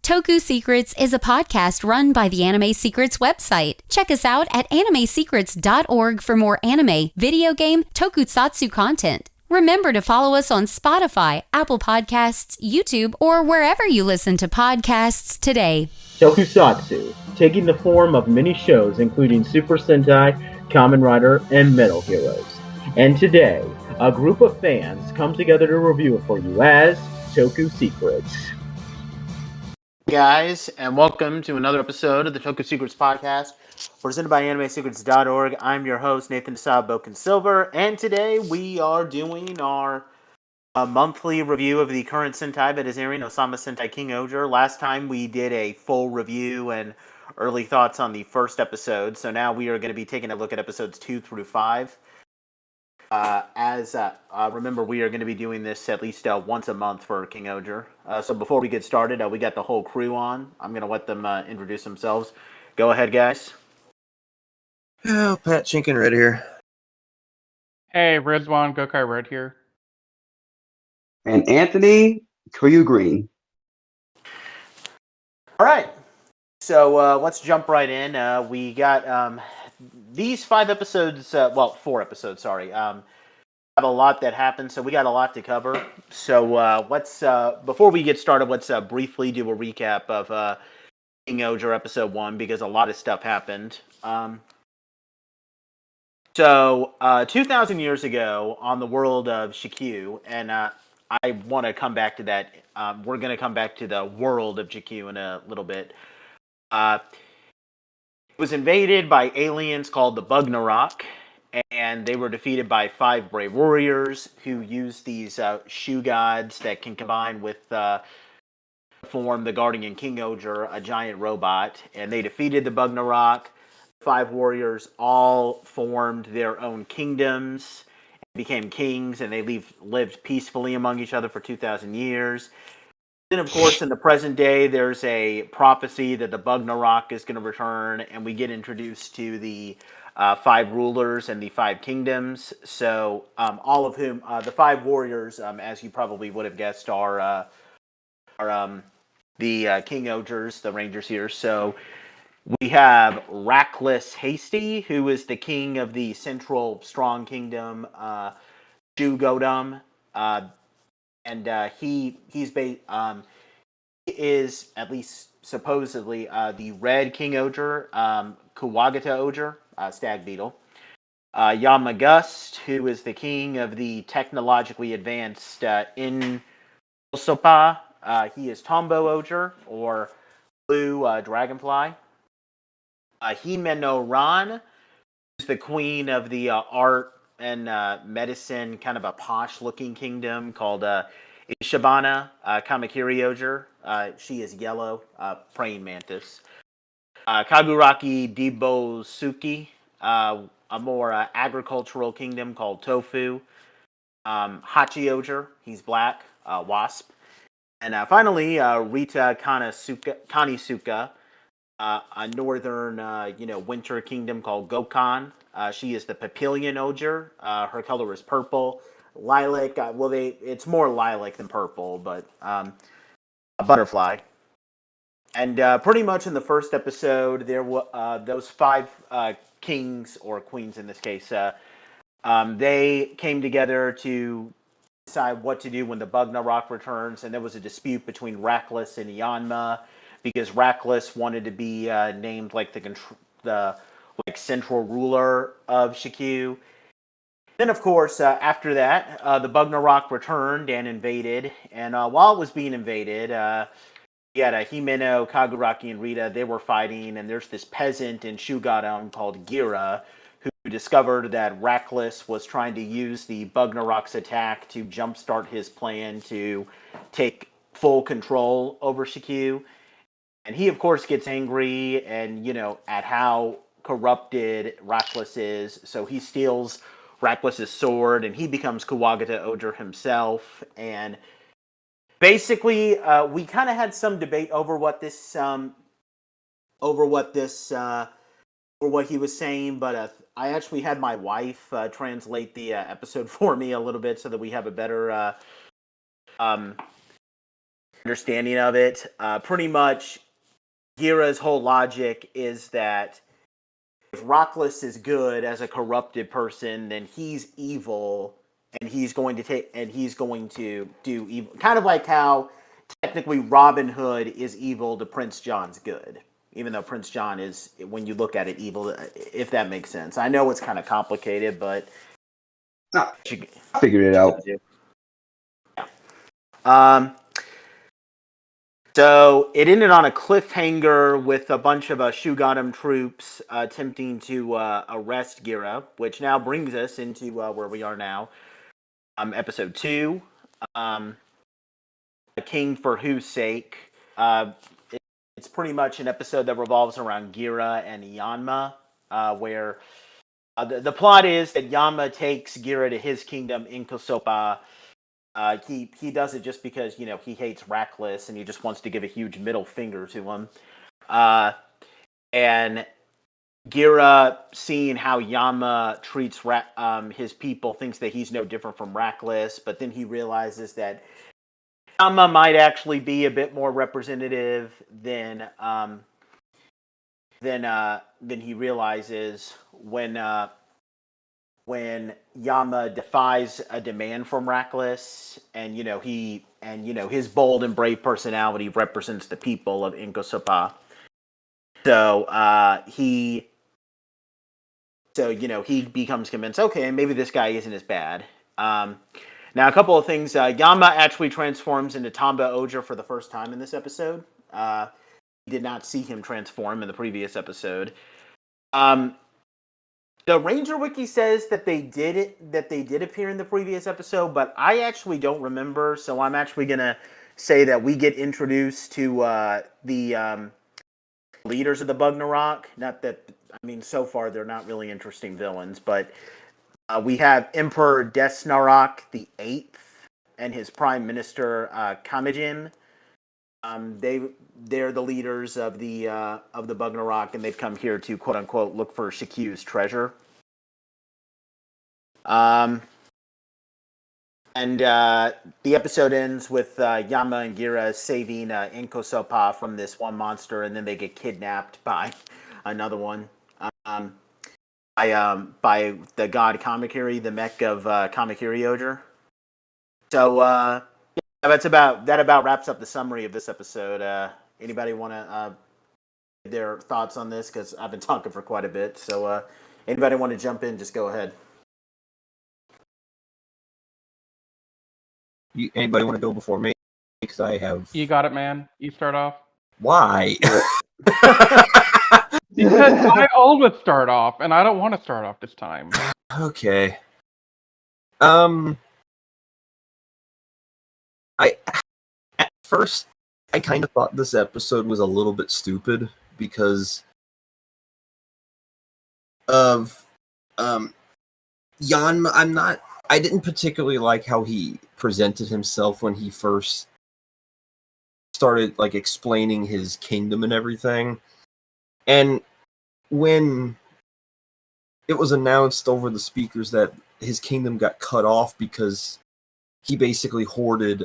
Toku Secrets is a podcast run by the Anime Secrets website. Check us out at animesecrets.org for more anime, video game, tokusatsu content. Remember to follow us on Spotify, Apple Podcasts, YouTube, or wherever you listen to podcasts today. Tokusatsu, taking the form of many shows including Super Sentai, Kamen Rider, and Metal Heroes. And today, a group of fans come together to review it for you as Toku Secrets. Guys, and welcome to another episode of the Toku Secrets podcast, presented by animesecrets.org. I'm your host, Nathan Boken Silver, and today we are doing our monthly review of the current Sentai that is airing, Ohsama Sentai King-Ohger. Last time we did a full review and early thoughts on the first episode, so now we are going to be taking a look at episodes 2 through 5. Remember, we are going to be doing this at least once a month for King-Ohger. So before we get started, we got the whole crew on. I'm going to let them introduce themselves. Go ahead, guys. Oh, Pat Chinkin Red here. Hey, Rizwan Gokai Red here. And Anthony Koyu Green. All right. So let's jump right in. We got these 5 episodes, 4 episodes, sorry. Have a lot that happened, so we got a lot to cover. So let's, before we get started, let's briefly do a recap of King-Ohger episode 1, because a lot of stuff happened. 2,000 years ago, on the world of Shikyu, and I want to come back to that. We're going to come back to the world of Shikyu in a little bit. It was invaded by aliens called the Bugnarok, and they were defeated by 5 brave warriors who used these shoe gods that can combine with form the guardian King-Ohger, a giant robot, and they defeated the Bugnarok. 5 warriors all formed their own kingdoms, became kings, and they lived peacefully among each other for 2,000 years. Then, of course, in the present day, there's a prophecy that the Bugnarok is going to return, and we get introduced to the 5 rulers and the 5 kingdoms. So, all of whom, the 5 warriors, as you probably would have guessed, are the King-Ohgers, the Rangers here. So, we have Rackless Hasty, who is the king of the Central Strong Kingdom, Shugodum, and he is, at least supposedly, the Red King-Ohger, Kuwagata-Ohger, Stag Beetle. Yamagust, who is the king of the technologically advanced Insopa. He is Tombo-Ohger, or Blue Dragonfly. Himeno Ran is the queen of the art and medicine, kind of a posh-looking kingdom called Ishibana Kamakiri-Ohger. She is yellow, praying mantis. Kaguraki Dibosuki, a more agricultural kingdom called Tofu. Hachi-Ohger, he's black, wasp. And finally, Rita Kanisuka, a northern, winter kingdom called Gokan. She is the Papillion Ohger. Her color is purple. Lilac, it's more lilac than purple, but a butterfly. And pretty much in the first episode, there were those 5 kings, or queens in this case, they came together to decide what to do when the Bugnarok returns, and there was a dispute between Rackless and Yanma, because Rackless wanted to be named like the central ruler of Shikyu. Then, of course, after that, the Bugnarok returned and invaded. And while it was being invaded, you had Himeno, Kaguraki, and Rita. They were fighting, and there's this peasant in Shugodum called Gira, who discovered that Rackless was trying to use the Bugnarok's attack to jumpstart his plan to take full control over Shikyu. And he, of course, gets angry and, at how corrupted Rackless is. So he steals Rackless's sword, and he becomes Kuwagata-Ohger himself. And basically, we kind of had some debate over what he was saying. But I actually had my wife translate the episode for me a little bit so that we have a better understanding of it. Pretty much, Gira's whole logic is that if Rockless is good as a corrupted person, then he's evil, and he's going to do evil. Kind of like how technically Robin Hood is evil to Prince John's good, even though Prince John is, when you look at it, evil. If that makes sense. I know it's kind of complicated, but I figured it out. So it ended on a cliffhanger with a bunch of Shugatum troops attempting to arrest Gira, which now brings us into where we are now. Episode 2, A King for Whose Sake. It's pretty much an episode that revolves around Gira and Yanma, where the plot is that Yanma takes Gira to his kingdom in Kosopa. He does it just because, he hates Rackless and he just wants to give a huge middle finger to him. And Gira, seeing how Yanma treats his people, thinks that he's no different from Rackless, but then he realizes that Yanma might actually be a bit more representative than he realizes when Yanma defies a demand from Rackless, and his bold and brave personality represents the people of Inkosopa. So he becomes convinced, okay, maybe this guy isn't as bad. Now, a couple of things. Yanma actually transforms into Tomba Oja for the first time in this episode. We did not see him transform in the previous episode. The Ranger Wiki says that they did appear in the previous episode, but I actually don't remember, so I'm actually going to say that we get introduced to the leaders of the Bugnarok. Not that, so far they're not really interesting villains, but we have Emperor Desnarok the Eighth and his Prime Minister Kamijin. They're the leaders of the Bugnarok, and they've come here to quote unquote look for Shikyu's treasure. And the episode ends with Yanma and Gira saving Inkosopa from this one monster, and then they get kidnapped by another one. By the god Kamakiri, the mech of Kamakiri Oger. So that about wraps up the summary of this episode. Anybody want to give their thoughts on this? Because I've been talking for quite a bit. So anybody want to jump in? Just go ahead. Anybody want to go before me? Because I have. You got it, man. You start off. Why? Because I always start off, and I don't want to start off this time. Okay. At first I kind of thought this episode was a little bit stupid because of Yanma. I didn't particularly like how he presented himself when he first started explaining his kingdom and everything. And when it was announced over the speakers that his kingdom got cut off because he basically hoarded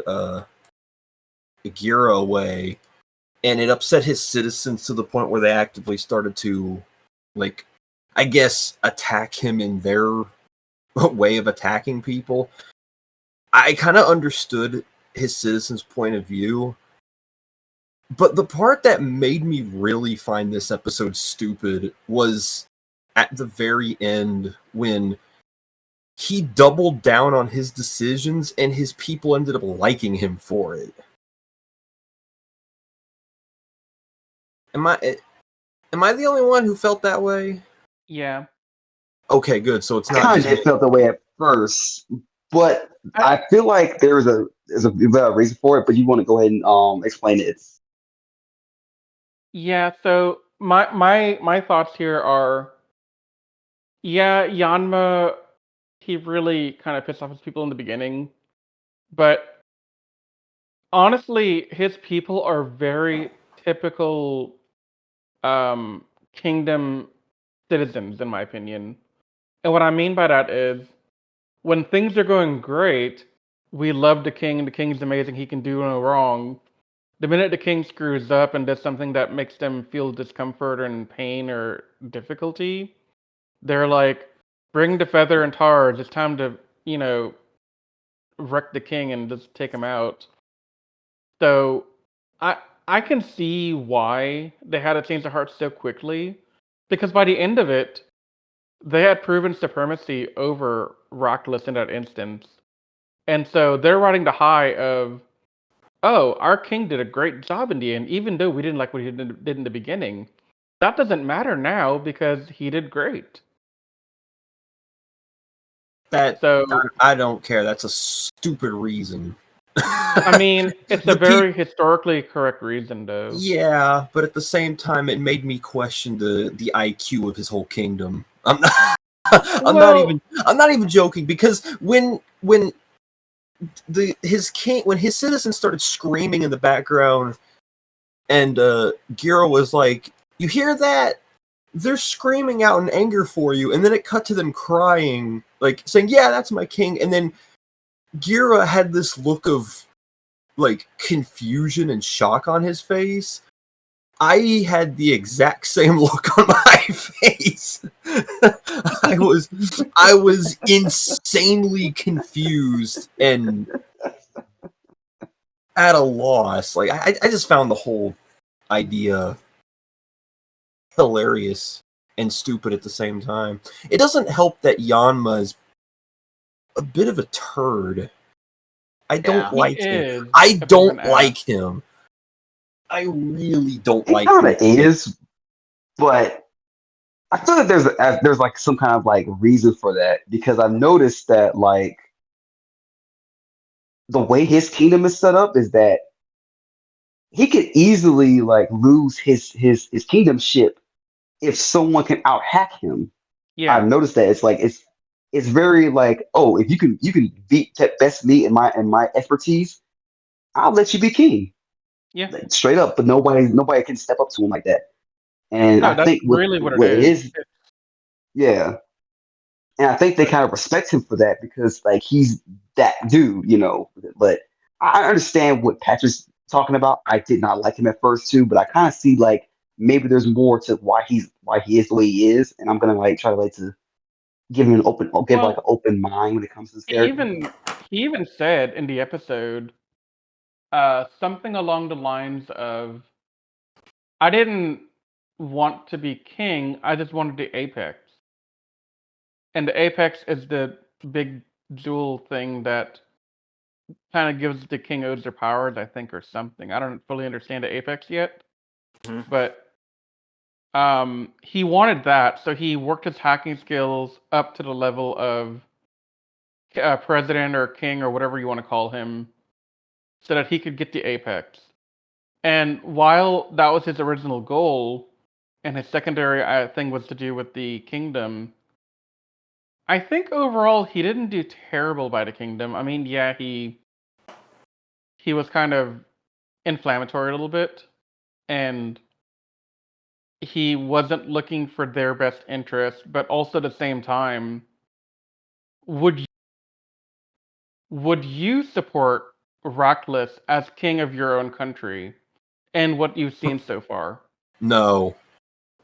Gira away, and it upset his citizens to the point where they actively started to, I guess, attack him in their way of attacking people. I kind of understood his citizens' point of view, but the part that made me really find this episode stupid was at the very end when he doubled down on his decisions and his people ended up liking him for it. Am I the only one who felt that way? Yeah. Okay, good. So it's not. I kind of felt that way at first, but I feel like there's a reason for it. But you want to go ahead and explain it? Yeah. So my thoughts here are, yeah, Yanma, he really kind of pissed off his people in the beginning, but honestly, his people are very typical kingdom citizens, in my opinion. And what I mean by that is, when things are going great, we love the king. The king's amazing. He can do no wrong. the minute the king screws up and does something that makes them feel discomfort and pain or difficulty, they're like, bring the feather and tars. It's time to, wreck the king and just take him out. So I can see why they had to change their hearts so quickly, because by the end of it, they had proven supremacy over Rockless in that instance. And so they're riding the high of, oh, our king did a great job in the end, even though we didn't like what he did in the beginning. That doesn't matter now because he did great. That So I don't care. That's a stupid reason. I mean, it's a very historically correct reason, though. Yeah, but at the same time, it made me question the IQ of his whole kingdom. I'm not even joking, because when his citizens started screaming in the background, and Gira was like, "You hear that? They're screaming out in anger for you," and then it cut to them crying, like saying, "Yeah, that's my king," and then Gira had this look of like confusion and shock on his face. I had the exact same look on my face. I was insanely confused and at a loss. Like I just found the whole idea hilarious and stupid at the same time. It doesn't help that Yanma is a bit of a turd. I don't like him. I don't like him. I really don't like him. He kind of is, but I feel like there's like some kind of like reason for that, because I've noticed that like the way his kingdom is set up is that he could easily like lose his kingdomship if someone can out hack him. Yeah. I've noticed that it's very like, oh, if you can beat best me in my expertise, I'll let you be king. Yeah. Like, straight up, but nobody can step up to him like that. And no, I think really what it is. Yeah. And I think they kind of respect him for that, because like he's that dude, But I understand what Patrick's talking about. I did not like him at first too, but I kind of see like maybe there's more to why he is the way he is, and I'm gonna like try to give him an open mind when it comes to this character. He even said in the episode something along the lines of, I didn't want to be king, I just wanted the apex. And the apex is the big jewel thing that kind of gives the king odes their powers, I think, or something. I don't fully understand the apex yet. Mhm. But he wanted that, so he worked his hacking skills up to the level of president or king or whatever you want to call him, so that he could get the apex. And while that was his original goal, and his secondary thing was to do with the kingdom, I think overall he didn't do terrible by the kingdom. I mean, yeah, he was kind of inflammatory a little bit, and he wasn't looking for their best interest, but also at the same time, would you support Rockless as king of your own country and what you've seen so far? No.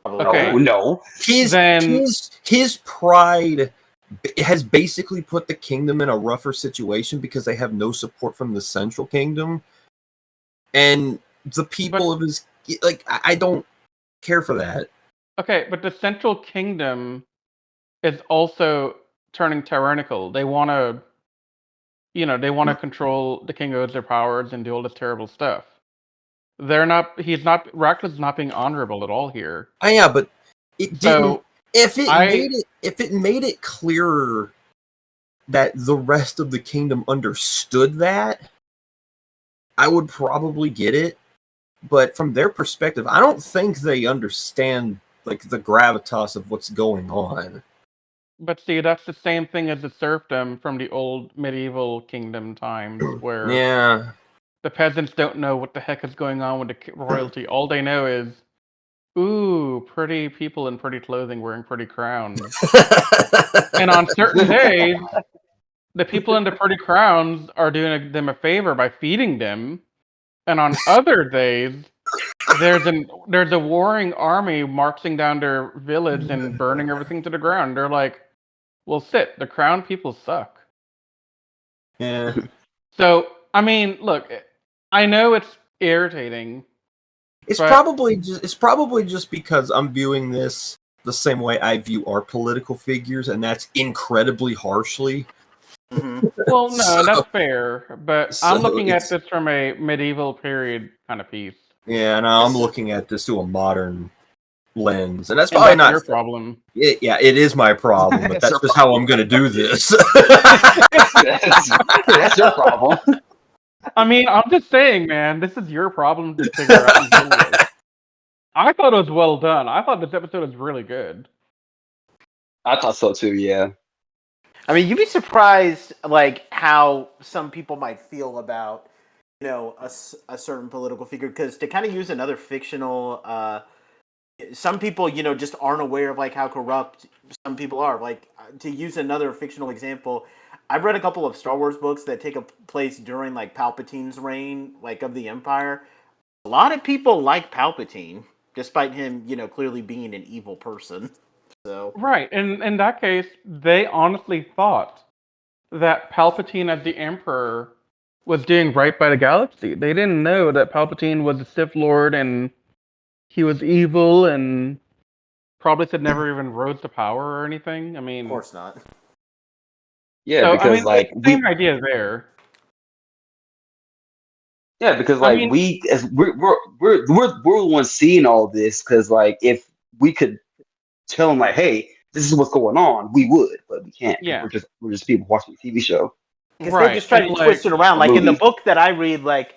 Okay. No. His pride has basically put the kingdom in a rougher situation because they have no support from the central kingdom, and the people of his I don't care for that. Okay, but the central kingdom is also turning tyrannical. They want to, control the king owes their powers and do all this terrible stuff. Rockless is not being honorable at all here. Yeah, but it didn't. If it made it clearer that the rest of the kingdom understood that, I would probably get it. But from their perspective, I don't think they understand like the gravitas of what's going on. But see, that's the same thing as the serfdom from the old medieval kingdom times, where the peasants don't know what the heck is going on with the royalty. All they know is, ooh, pretty people in pretty clothing wearing pretty crowns. And on certain days, the people in the pretty crowns are doing them a favor by feeding them, And on other days, there's a warring army marching down their village and burning everything to the ground. They're like, well, the crown people suck. Yeah. So, I mean, look, I know it's irritating. It's But- probably just because I'm viewing this the same way I view our political figures, and that's incredibly harshly. Mhm. Well, no, So- that's fair. But so I'm looking at it's- this from a medieval period kind of piece. Yeah, and I'm Yes. looking at this through a modern lens, and that's And probably that's not your problem. Yeah, it is my problem, but It's that's your just how I'm going to do this. That's your problem. I mean, I'm just saying, man, this is your problem to figure out and deal with. I thought it was well done. I thought this episode was really good. I thought so too. Yeah. I mean, you'd be surprised, like, how some people might feel about, you know, a certain political figure. Because to kind of use another fictional, some people, you know, just aren't aware of, like, how corrupt some people are. Like, to use another fictional example, I've read a couple of Star Wars books that take place during, like, Palpatine's reign, like, of the Empire. A lot of people like Palpatine, despite him, you know, clearly being an evil person. So Right. And in that case, they honestly thought that Palpatine as the Emperor was doing right by the galaxy. They didn't know that Palpatine was a Sith Lord and he was evil and probably should never even rose to power or anything. I mean, of course not. Yeah, so, because I mean, like it's the same idea there. yeah, because I like mean- we as we're the ones seeing all this. Because like if we could tell them like, hey, this is what's going on, we would, but we can't. 'Cause Yeah. we're just people watching a TV show. Because Right, they just try to and, twist it around. Like in the movie. book that I read, like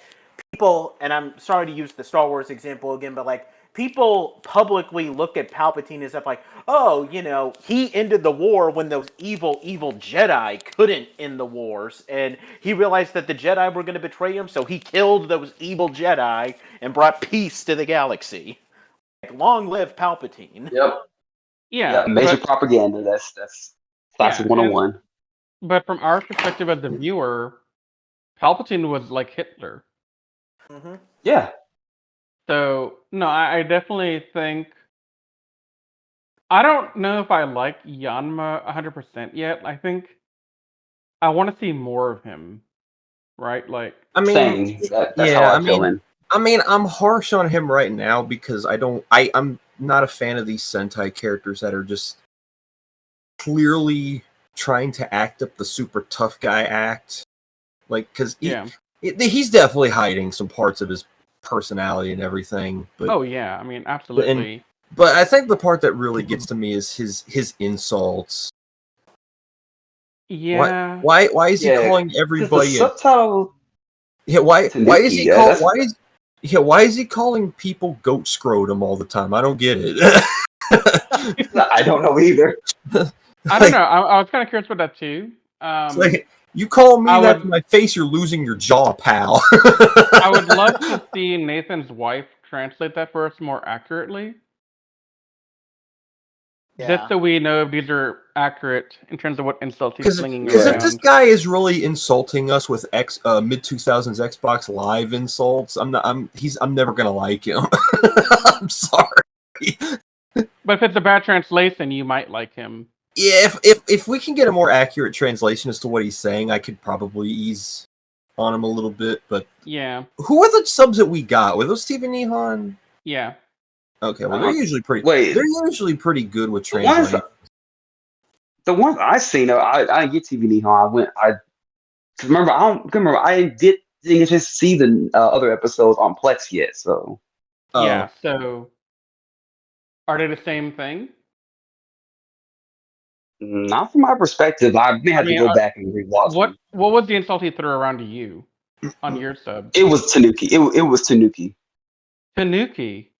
people, and I'm sorry to use the Star Wars example again, but like people publicly look at Palpatine as if like, oh, you know, he ended the war when those evil Jedi couldn't end the wars, and he realized that the Jedi were going to betray him, so he killed those evil Jedi and brought peace to the galaxy. Like, long live Palpatine. Yep. Yeah, Yeah. Major but, propaganda. That's classic Yeah, 101. but from our perspective as the viewer, Palpatine was like Hitler. Mm-hmm. Yeah. So, no, I definitely think... I don't know if I like Yanma 100% yet. I think I want to see more of him, right? Like, I mean, Same. That's yeah, how I I feel. mean, I'm harsh on him right now because I'm not a fan of these Sentai characters that are just clearly trying to act up the super tough guy act. Like, because yeah. he's definitely hiding some parts of his personality and everything. But Oh, yeah, I mean, absolutely. But I think the part that really gets to me is his insults. Yeah. Why is he Yeah, calling 'cause everybody? the subtitle. Yeah, why is Tanuki, he yeah, why is he calling people goat scrotum all the time? I don't get it. I don't know either. I don't know. I was kind of curious about that too. It's like, you call me I that would- to my face, you're losing your jaw, pal. I would love to see Nathan's wife translate that for us more accurately. Just so we know if these are accurate in terms of what insults he's Because slinging if around. this guy is really insulting us with mid 2000s Xbox Live insults, I'm never gonna like him. I'm sorry. But if it's a bad translation, you might like him. Yeah, if we can get a more accurate translation as to what he's saying, I could probably ease on him a little bit. But Yeah. who are the subs that we got? Were those Steven Nihon? Yeah. Okay, well they're usually pretty. Wait. They're usually pretty good with The ones, translation. the ones I seen, I didn't get TV Nihon. Remember, I didn't get a chance to see the other episodes on Plex yet. So Yeah. So, are they the same thing? not from my perspective. I may have mean, to go back and rewatch. What them. was the insult he threw around to you on your sub? It was Tanuki. It was Tanuki. Tanuki.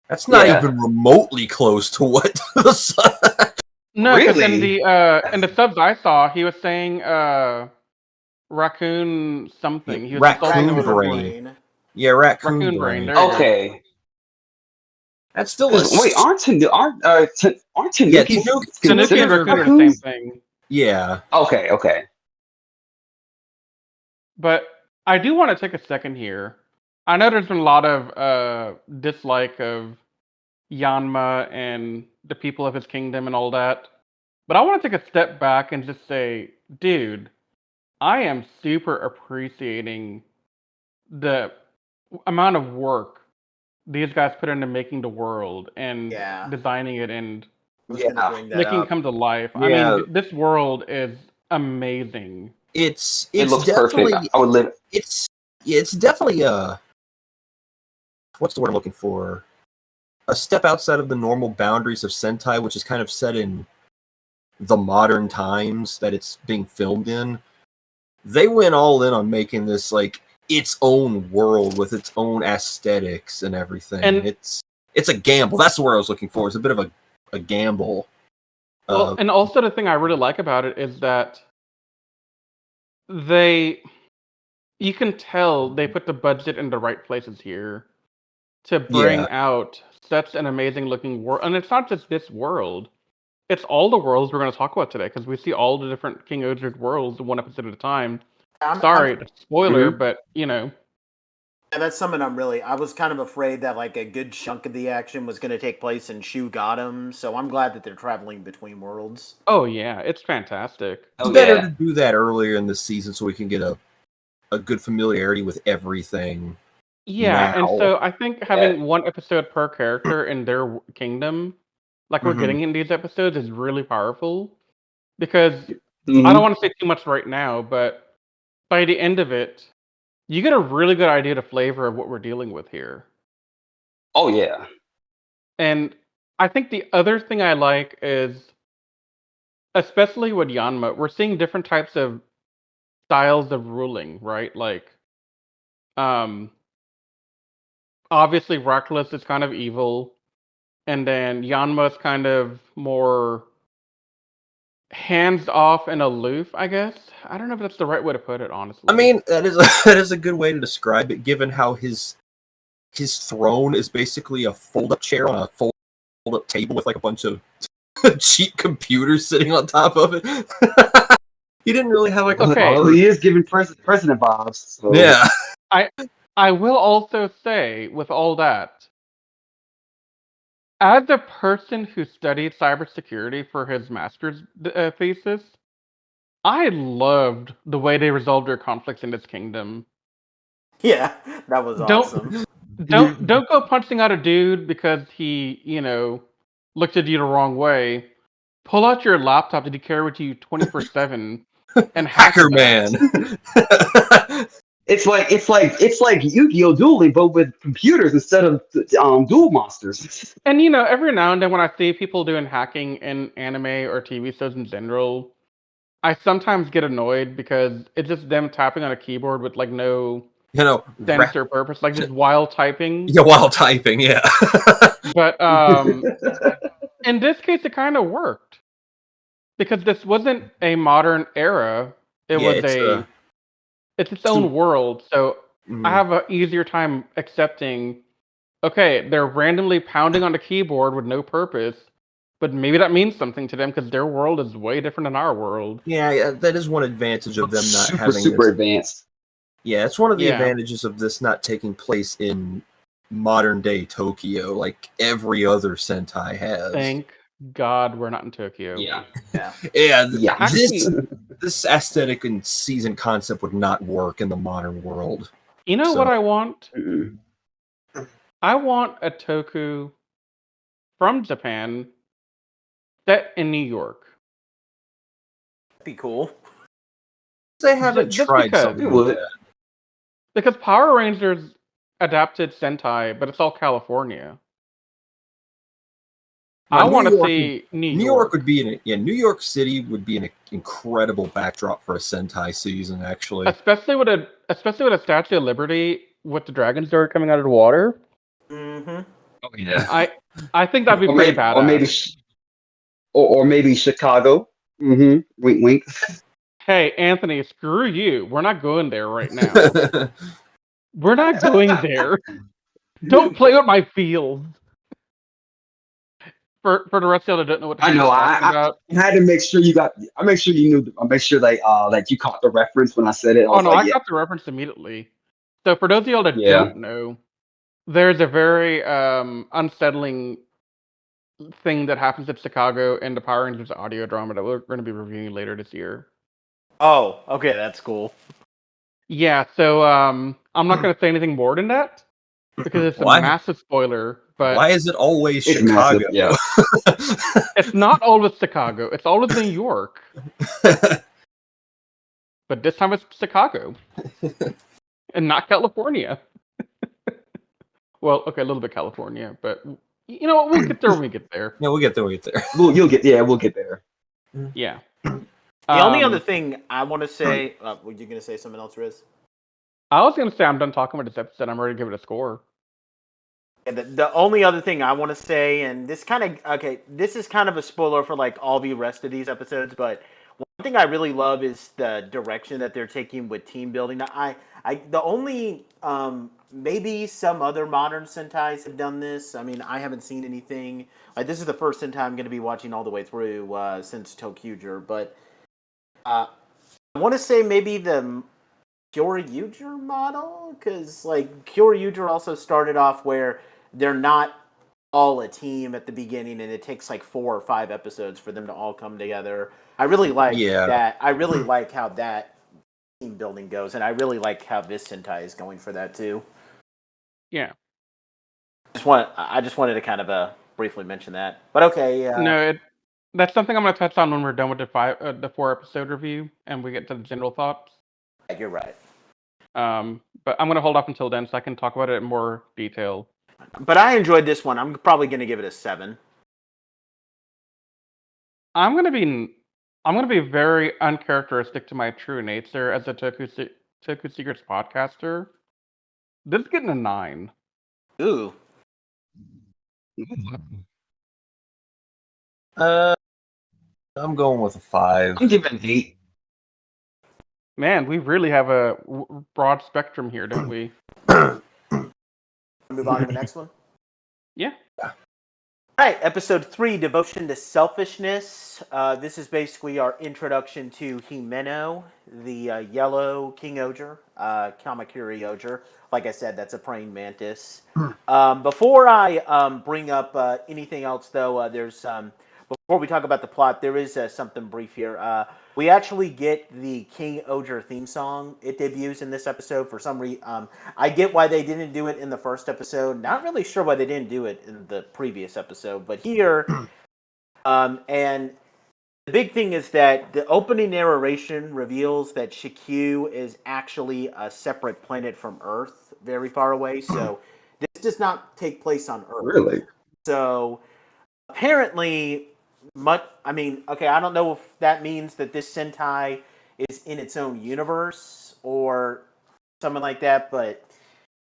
That's not Yeah. even remotely close to what the No, because in Really? the subs I saw, he was saying raccoon something. He was Raccoon insulting the brain. Yeah, raccoon Raccoon brain. brain. There you go. Okay. That's still a Wait, aren't Tanuki Yeah, Tanuki considered and raccoon are the same raccoons? thing. yeah. Okay. But I do want to take a second here. I know there's been a lot of dislike of Yanma and the people of his kingdom and all that. But I want to take a step back and just say, dude, I am super appreciating the amount of work these guys put into making the world and Yeah. designing it and I was gonna bring that making it up. come to life. I Yeah. mean, this world is amazing. It's It looks definitely perfect. I would live. it's definitely what's the word I'm looking for? A step outside of the normal boundaries of Sentai, which is kind of set in the modern times that it's being filmed in. They went all in on making this like its own world with its own aesthetics and everything. And it's a gamble. That's the word I was looking for. It's a bit of a gamble. well, and also the thing I really like about it is that you can tell they put the budget in the right places here to bring out such an amazing looking world. And it's not just this world. It's all the worlds we're going to talk about today because we see all the different King-Ohger's worlds one episode at a time. Sorry, spoiler, but you know. Yeah, that's something I was kind of afraid that like a good chunk of the action was going to take place in Shu Gotham, so I'm glad that they're traveling between worlds. Oh yeah, it's fantastic. It's better to do that earlier in the season so we can get a good familiarity with everything. Yeah, and now. so I think having one episode per character in their kingdom, like we're getting in these episodes, is really powerful. Because I don't want to say too much right now, but by the end of it, you get a really good idea the flavor of what we're dealing with here. Oh yeah. And I think the other thing I like is, especially with Yanma, we're seeing different types of styles of ruling, right? Like, obviously Reckless is kind of evil, and then Yanma's kind of more hands off and aloof, I guess. I don't know if that's the right way to put it, honestly. I mean, that is a good way to describe it, given how his throne is basically a fold-up chair on a fold-up table with like a bunch of cheap computers sitting on top of it. He didn't really have like Okay. Well, he is giving president vibes. So. Yeah. I will also say, with all that, as a person who studied cybersecurity for his master's thesis, I loved the way they resolved their conflicts in this kingdom. Yeah, that was awesome. Don't go punching out a dude because he, looked at you the wrong way. Pull out your laptop that you carry with you 24/7 and hack Hacker that. man. It's like Yu-Gi-Oh! Dueling, but with computers instead of duel monsters. And every now and then when I see people doing hacking in anime or TV shows in general, I sometimes get annoyed because it's just them tapping on a keyboard with like no sense or purpose, like just while typing. Yeah, while typing, yeah. But in this case, it kind of worked because this wasn't a modern era. It's its own world, so I have an easier time accepting. Okay, they're randomly pounding on the keyboard with no purpose, but maybe that means something to them because their world is way different than our world. Yeah, that is one advantage of them not having super advanced. Yeah, it's one of the advantages of this not taking place in modern day Tokyo like every other Sentai has. Thank God we're not in Tokyo. Yeah. This aesthetic and season concept would not work in the modern world. You know what I want? I want a Toku from Japan set in New York. That'd be cool. They haven't tried something like that. Because Power Rangers adapted Sentai, but it's all California. I want to see New York. New York would be New York City would be an incredible backdrop for a Sentai season, actually. Especially with a Statue of Liberty with the dragon sword coming out of the water. Mm-hmm. Oh yeah. I think that'd be pretty badass. Or maybe Chicago. Mm-hmm. Wink, wink. Hey, Anthony, screw you. We're not going there right now. We're not going there. Don't play with my feels. For the rest of y'all that don't know what the I heck know. we're talking about. I had to make sure you got. I make sure you knew. I make sure that you caught the reference when I said it. I Oh was no, like, I yeah, got the reference immediately. So for those of y'all that yeah. don't know, there's a very unsettling thing that happens in Chicago in the Power Rangers audio drama that we're going to be reviewing later this year. Oh, okay, that's cool. Yeah, so I'm not going to say anything more than that because it's a Why? massive spoiler. But Why is it always It's Chicago? massive. Yeah. it's not always Chicago. It's always New York. But this time it's Chicago and not California. Well, okay, a little bit California, but you know what? We'll get there when we get there. Yeah, we'll get there. We'll get there. We'll get there. Yeah. The only other thing I want to say, were you going to say something else, Riz? I was going to say I'm done talking about this episode. I'm ready to give it a score. Yeah, the only other thing I want to say, and this this is kind of a spoiler for like all the rest of these episodes, but one thing I really love is the direction that they're taking with team building. Now, the only maybe some other modern Sentais have done this. I mean, I haven't seen anything like this. Is the first Sentai I'm going to be watching all the way through since Tokuger, but I want to say maybe the Kyoryuger model, because like Kyoryuger also started off where they're not all a team at the beginning, and it takes like 4 or 5 episodes for them to all come together. I really like that. I really like how that team building goes, and I really like how this Sentai is going for that too. Yeah. I just wanted to kind of briefly mention that. But okay, No, that's something I'm going to touch on when we're done with the 4-episode review and we get to the general thoughts. You're right. But I'm going to hold off until then so I can talk about it in more detail. But I enjoyed this one. I'm probably going to give it a 7. I'm going to be very uncharacteristic to my true nature as a Toku Secrets podcaster. This is getting a 9. Ooh. I'm going with a 5. I'm giving 8. Man, we really have a broad spectrum here, don't we? Move on to the next one. Yeah. All right, episode 3, Devotion to Selfishness. This is basically our introduction to Himeno, the yellow King-Ohger, Kamakuri Ohger. Like I said, that's a praying mantis. Before I bring up anything else, though, before we talk about the plot, there is something brief here. We actually get the King-Ohger theme song. It debuts in this episode for some reason. I get why they didn't do it in the first episode. Not really sure why they didn't do it in the previous episode. But here, and the big thing is that the opening narration reveals that Shikyu is actually a separate planet from Earth, very far away. So this does not take place on Earth. Really? So apparently... I don't know if that means that this Sentai is in its own universe or something like that, but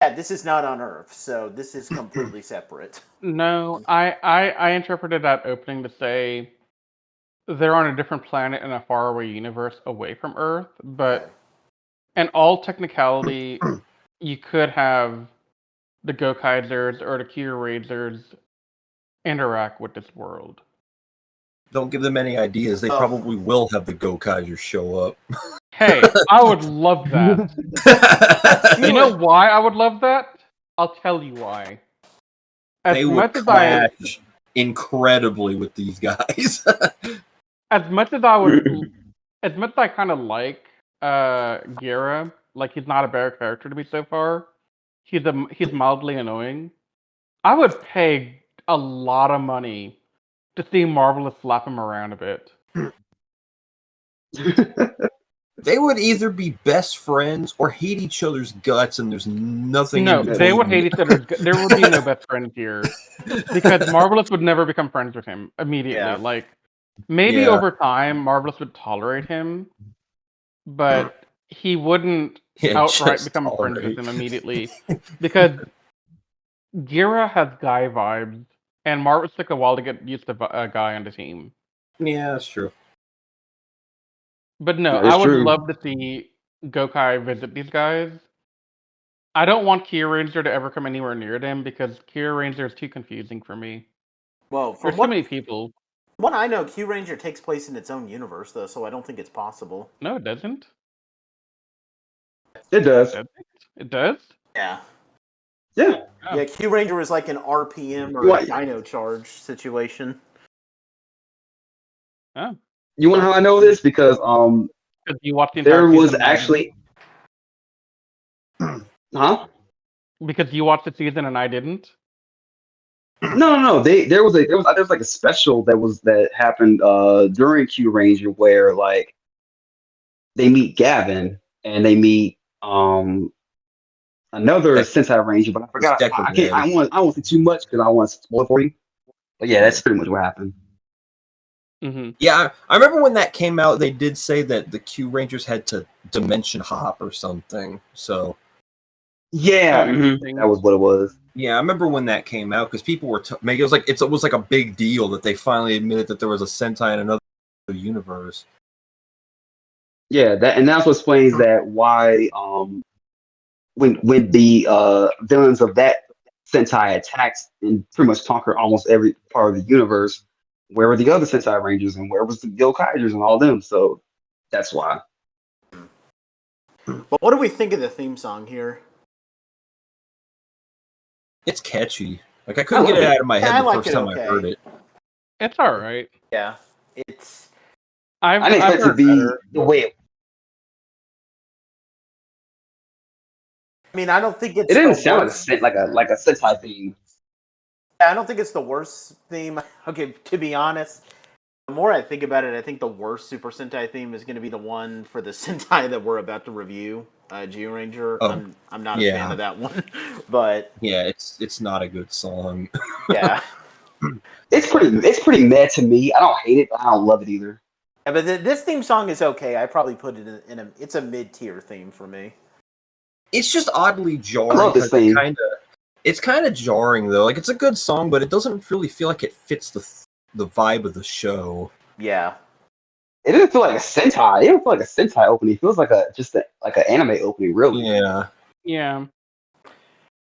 yeah, this is not on Earth, so this is completely separate. No, I interpreted that opening to say they're on a different planet in a faraway universe away from Earth, but in all technicality, you could have the Gokaizers or the Kyoryugers interact with this world. Don't give them any ideas. They probably will have the Gokaizers show up. Hey, I would love that. You know why I would love that? I'll tell you why. They would clash incredibly with these guys. As much as I kind of like Gira, like he's not a bad character to me so far. He's mildly annoying. I would pay a lot of money to see Marvelous slap him around a bit. They would either be best friends or hate each other's guts, and there's nothing. No, in between. they would hate each other's guts. There would be no best friends here because Marvelous would never become friends with him immediately. Yeah. Like maybe over time, Marvelous would tolerate him, but he wouldn't outright become friends with him immediately because Gira has guy vibes, and Marvelous took a while to get used to a guy on the team. Yeah, that's true. But no, I would love to see Gokai visit these guys. I don't want Kyoranger to ever come anywhere near them because Kyoranger is too confusing for me. Well, There's so many people. what I know, Q Ranger takes place in its own universe, though, so I don't think it's possible. No, it doesn't. It does. Does it? It does? Yeah. Yeah. Oh. Yeah, Q Ranger is like an RPM or What? a Dino Charge situation. Oh. You want to know how I know this? Because Because you watched the entire there was season and I actually, huh? didn't? Because you watched the season and I didn't? No. There was like a special that happened during Q Ranger where like they meet Gavin and they meet another Sentai Ranger, but I forgot. I can't. I won't say too much because I want to spoil it for you. But yeah, that's pretty much what happened. Mm-hmm. Yeah, I remember when that came out, they did say that the Q Rangers had to dimension hop or something. So Yeah, Interesting. that was what it was. yeah, I remember when that came out because people were it was like a big deal that they finally admitted that there was a Sentai in another universe. Yeah, that's what explains that why when the villains of that Sentai attacks and pretty much conquer almost every part of the universe, where were the other Sentai Rangers and where was the Yokaijers and all them? So that's why. But what do we think of the theme song here? It's catchy. Like I couldn't get it out of my head the first time I heard it. It's all right. Yeah, it's. I didn't expect it to be the way it. I mean, I don't think it's. It didn't sound like a Sentai theme. I don't think it's the worst theme. Okay, to be honest, the more I think about it, I think the worst Super Sentai theme is going to be the one for the Sentai that we're about to review, Geo Ranger. Oh, I'm not a fan of that one, but yeah, it's not a good song. yeah, it's pretty meh to me. I don't hate it, but I don't love it either. yeah, but this theme song is okay. I probably put it it's a mid tier theme for me. It's just oddly jarring. I love this theme. It's kind of jarring though. Like it's a good song, but it doesn't really feel like it fits the vibe of the show. Yeah. It doesn't feel like a Sentai. It doesn't feel like a Sentai opening. It feels like like an anime opening, really. Yeah. Yeah.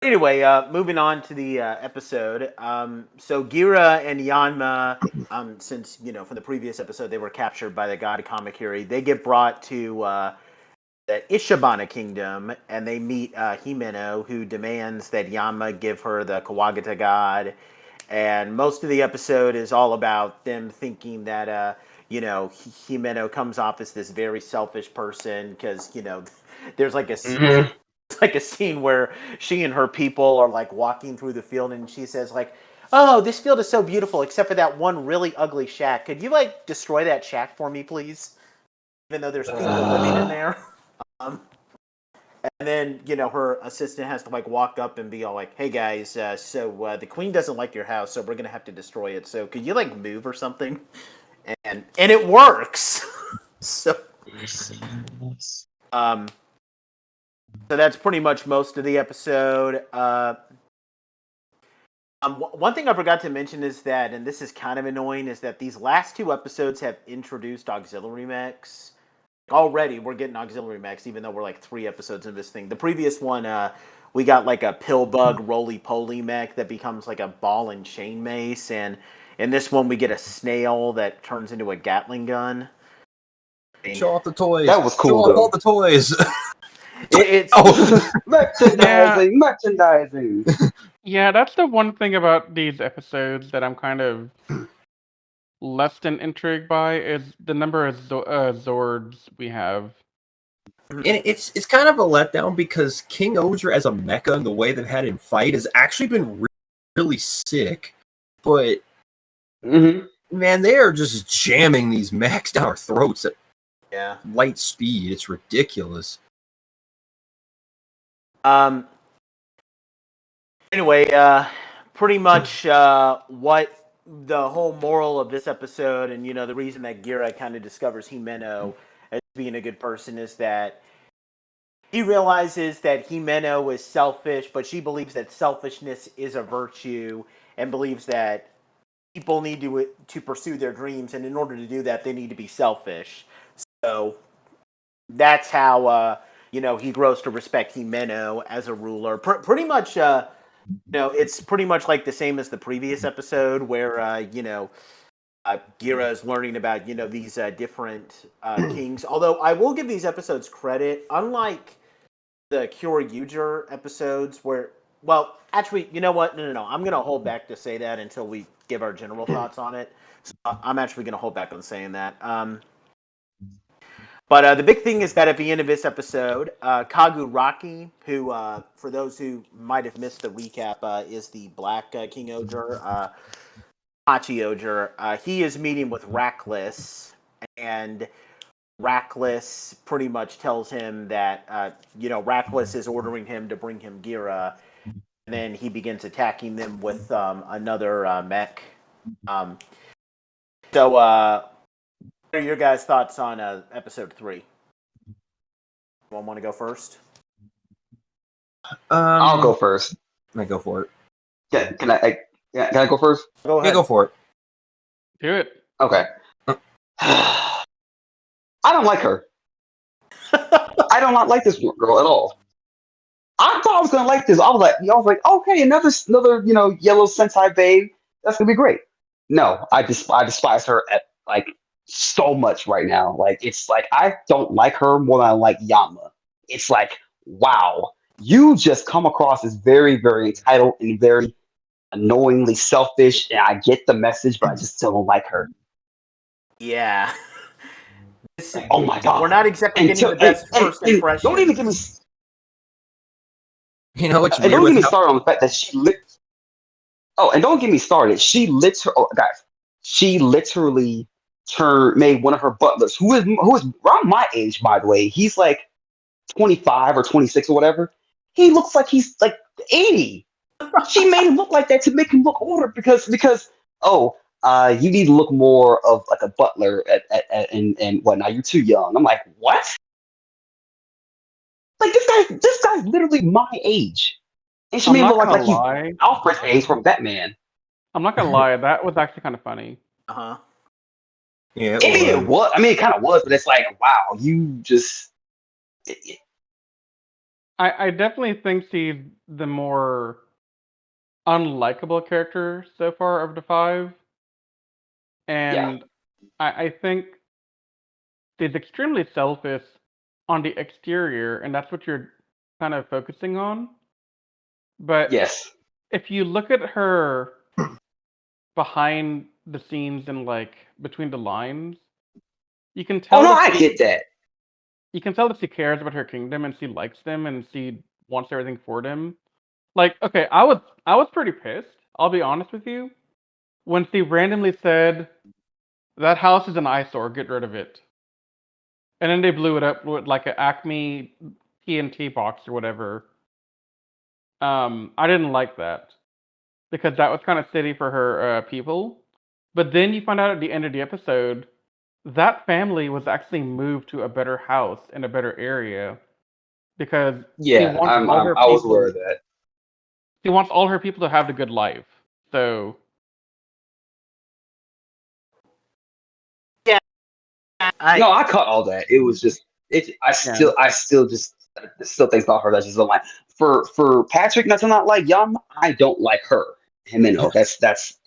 Anyway, moving on to the episode. So Gira and Yanma, since from the previous episode they were captured by the god Kamakiri, they get brought to the Ishibana Kingdom, and they meet Himeno, who demands that Yanma give her the Kawagata God. And most of the episode is all about them thinking that Himeno comes off as this very selfish person because there's like a scene where she and her people are like walking through the field, and she says like, "Oh, this field is so beautiful, except for that one really ugly shack. Could you like destroy that shack for me, please? Even though there's people living in there." And then, her assistant has to like walk up and be all like, "Hey guys, so the queen doesn't like your house, so we're gonna have to destroy it. So could you like move or something?" And it works. So that's pretty much most of the episode. One thing I forgot to mention is that, and this is kind of annoying, is that these last two episodes have introduced auxiliary mechs. Already, we're getting auxiliary mechs, even though we're like 3 episodes in this thing. The previous one, we got like a pill bug roly-poly mech that becomes like a ball and chain mace, and in this one we get a snail that turns into a Gatling gun. Show off the toys. That was cool. Show off all the toys. It's merchandising. Yeah, that's the one thing about these episodes that I'm kind of less than intrigued by is the number of Zords we have. And it's kind of a letdown because King-Ohger as a mecha and the way they've had him fight has actually been really sick. But man, they are just jamming these mechs down our throats at light speed. It's ridiculous. Anyway, pretty much what the whole moral of this episode, and the reason that Gira kind of discovers Himeno as being a good person, is that he realizes that Himeno is selfish, but she believes that selfishness is a virtue, and believes that people need to pursue their dreams, and in order to do that, they need to be selfish. So that's how he grows to respect Himeno as a ruler. Pretty much it's pretty much like the same as the previous episode where Gira is learning about these different kings. Although I will give these episodes credit, unlike the Kyoryuger episodes where, well, actually, you know what? No. I'm going to hold back to say that until we give our general thoughts on it. So I'm actually going to hold back on saying that. But the big thing is that at the end of this episode, Kaguraki, who, for those who might have missed the recap, is the Black King-Ohger, Hachi-Ohger, he is meeting with Rackless, and Rackless pretty much tells him that, Rackless is ordering him to bring him Gira, and then he begins attacking them with another mech. So, what are your guys' thoughts on episode 3? Anyone want to go first? I'll go first. I go for it. Yeah, can I go first? Go ahead. Yeah, go for it. Do it. Okay. I don't like her. I do not like this girl at all. I thought I was gonna like this. I was like, okay, another yellow Sentai babe. That's gonna be great. No, I despise her at like so much right now. Like it's like I don't like her more than I like Yama. It's like, wow, you just come across as very, very entitled and very annoyingly selfish, and I get the message, but I just still don't like her. Yeah. Oh my god. We're not exactly getting the best first impression. Don't even give me. You know what's And weird don't with get me how- started on the fact that she lit. Oh, and don't get me started. She literally made one of her butlers, who is around my age, by the way. He's like 25 or 26 or whatever. He looks like he's like 80. She made him look like that to make him look older because you need to look more of like a butler and whatnot. You're too young. I'm like, what? Like this guy's literally my age. And she I'm made him not look gonna like he's lie. Alfred's age from Batman. I'm not gonna lie. That was actually kind of funny. Uh-huh. Yeah, It was. I mean, it kind of was, but it's like, wow, you just. I definitely think she's the more unlikable character so far of the 5. And I think she's extremely selfish on the exterior, and that's what you're kind of focusing on. But Yes. if you look at her behind the scenes and like between the lines, you can tell. Oh no, that I get that. You can tell that she cares about her kingdom and she likes them and she wants everything for them. Like, okay, I was pretty pissed. I'll be honest with you. When she randomly said, "That house is an eyesore. Get rid of it," and then they blew it up with like an Acme TNT box or whatever. I didn't like that because that was kind of shitty for her people. But then you find out at the end of the episode that family was actually moved to a better house in a better area because Yeah, I was aware of that. she wants all her people to have the good life. So No, I caught all that. It was just I still think about her. That's just a line. For Patrick not to not like Yama, I don't like her. Himeno.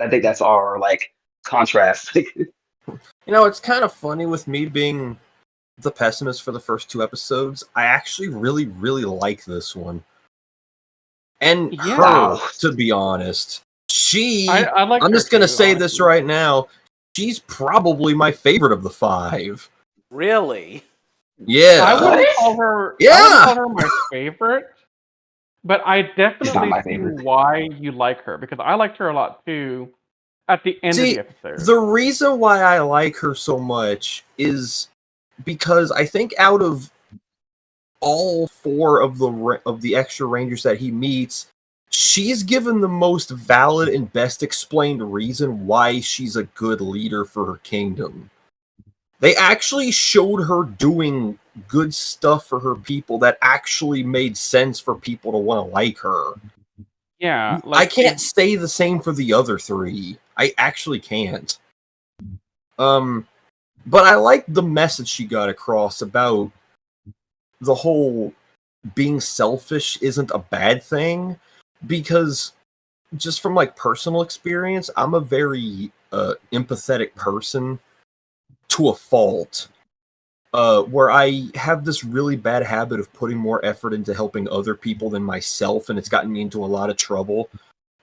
I think that's our like contrast. It's kind of funny with me being the pessimist for the first 2 episodes. I actually really, really like this one. And her, to be honest, I like. I'm just going to say this right now. She's probably my favorite of the 5. Really? Yeah. I wouldn't call her. Yeah. I wouldn't call her my favorite, but I definitely my see favorite. why you like her because I liked her a lot too. At the end of the episode, the reason why I like her so much is because I think out of all 4 of the extra rangers that he meets, she's given the most valid and best explained reason why she's a good leader for her kingdom. They actually showed her doing good stuff for her people that actually made sense for people to want to like her. yeah, I can't say the same for the other 3. I actually can't. But I like the message she got across about the whole being selfish isn't a bad thing, because just from like personal experience, I'm a very empathetic person to a fault. Where I have this really bad habit of putting more effort into helping other people than myself, and it's gotten me into a lot of trouble.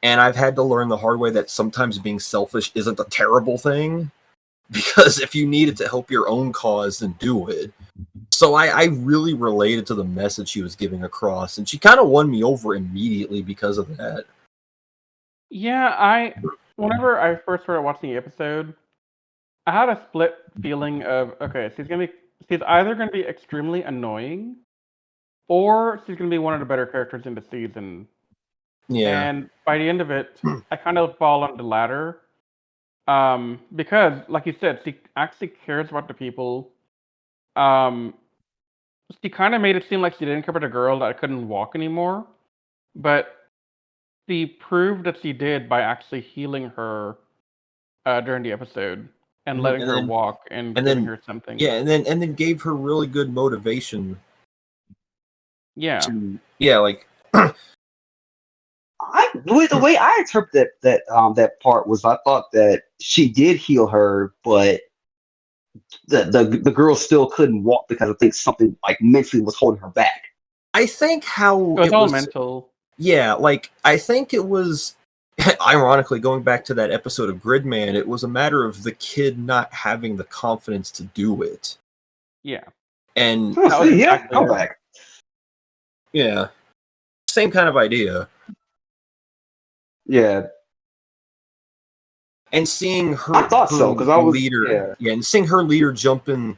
And I've had to learn the hard way that sometimes being selfish isn't a terrible thing, because if you need it to help your own cause, then do it. So I really related to the message she was giving across, and she kind of won me over immediately because of that. Yeah, whenever I first started watching the episode, I had a split feeling of, okay, she's either gonna be extremely annoying, or she's gonna be one of the better characters in the season. Yeah. And by the end of it, I kind of fall on the latter. Because, like you said, she actually cares about the people. Um, she kind of made it seem like she didn't care about a girl that couldn't walk anymore, but she proved that she did by actually healing her during the episode and letting And her then walk and and giving then her something. yeah, and then gave her really good motivation Yeah. to like The way I interpret that part was, I thought that she did heal her, but the girl still couldn't walk because I think something like mentally was holding her back. I think how So it's it all was mental. yeah, like I think it was ironically going back to that episode of Gridman, it was a matter of the kid not having the confidence to do it. Yeah. And Oh, That was see, yeah, exactly I'm it. back. yeah, same kind of idea. Yeah, And seeing her I thought so, because I was leader, and seeing her leader jump in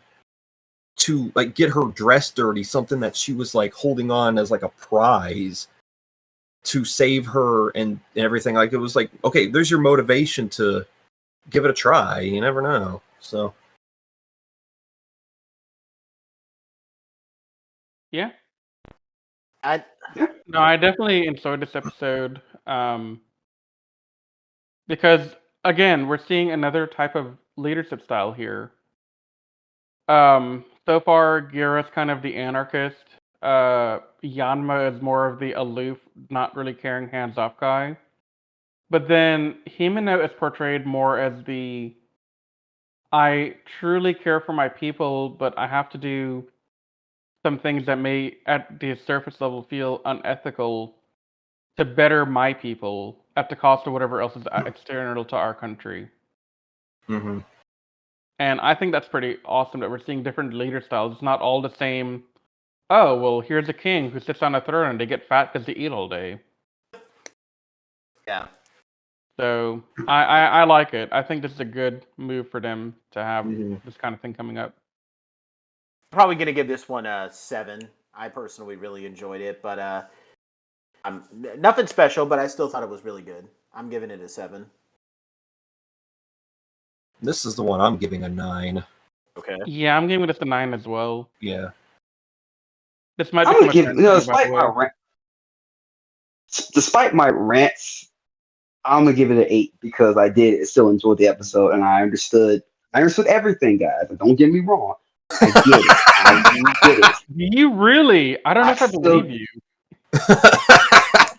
to like get her dress dirty, something that she was like holding on as like a prize to save her and everything. Like it was like, okay, there's your motivation to give it a try. You never know. So Yeah. I No, I definitely enjoyed this episode. Because again, we're seeing another type of leadership style here. So far, Gira's kind of the anarchist. Yanma is more of the aloof, not really caring, hands-off guy. But then Himeno is portrayed more as the I truly care for my people, but I have to do some things that may, at the surface level, feel unethical to better my people at the cost of whatever else is external to our country. mhm. And I think that's pretty awesome that we're seeing different leader styles. It's not all the same. Oh, well, here's a king who sits on a throne and they get fat because they eat all day. yeah. So I like it. I think this is a good move for them to have Mhm. this kind of thing coming up. Probably gonna give this one a 7. I personally really enjoyed it, but nothing special. But I still thought it was really good. I'm giving it a 7. This is the one I'm giving a 9. Okay. Yeah, I'm giving this a 9 as well. Yeah. This might I'm become gonna a give, trend for me, by the way. despite my rants, I'm gonna give it an 8 because I did still enjoy the episode and I understood. I understood everything, guys. Don't get me wrong. I get it. I do get it. Do you really? I don't know I if I still, believe you.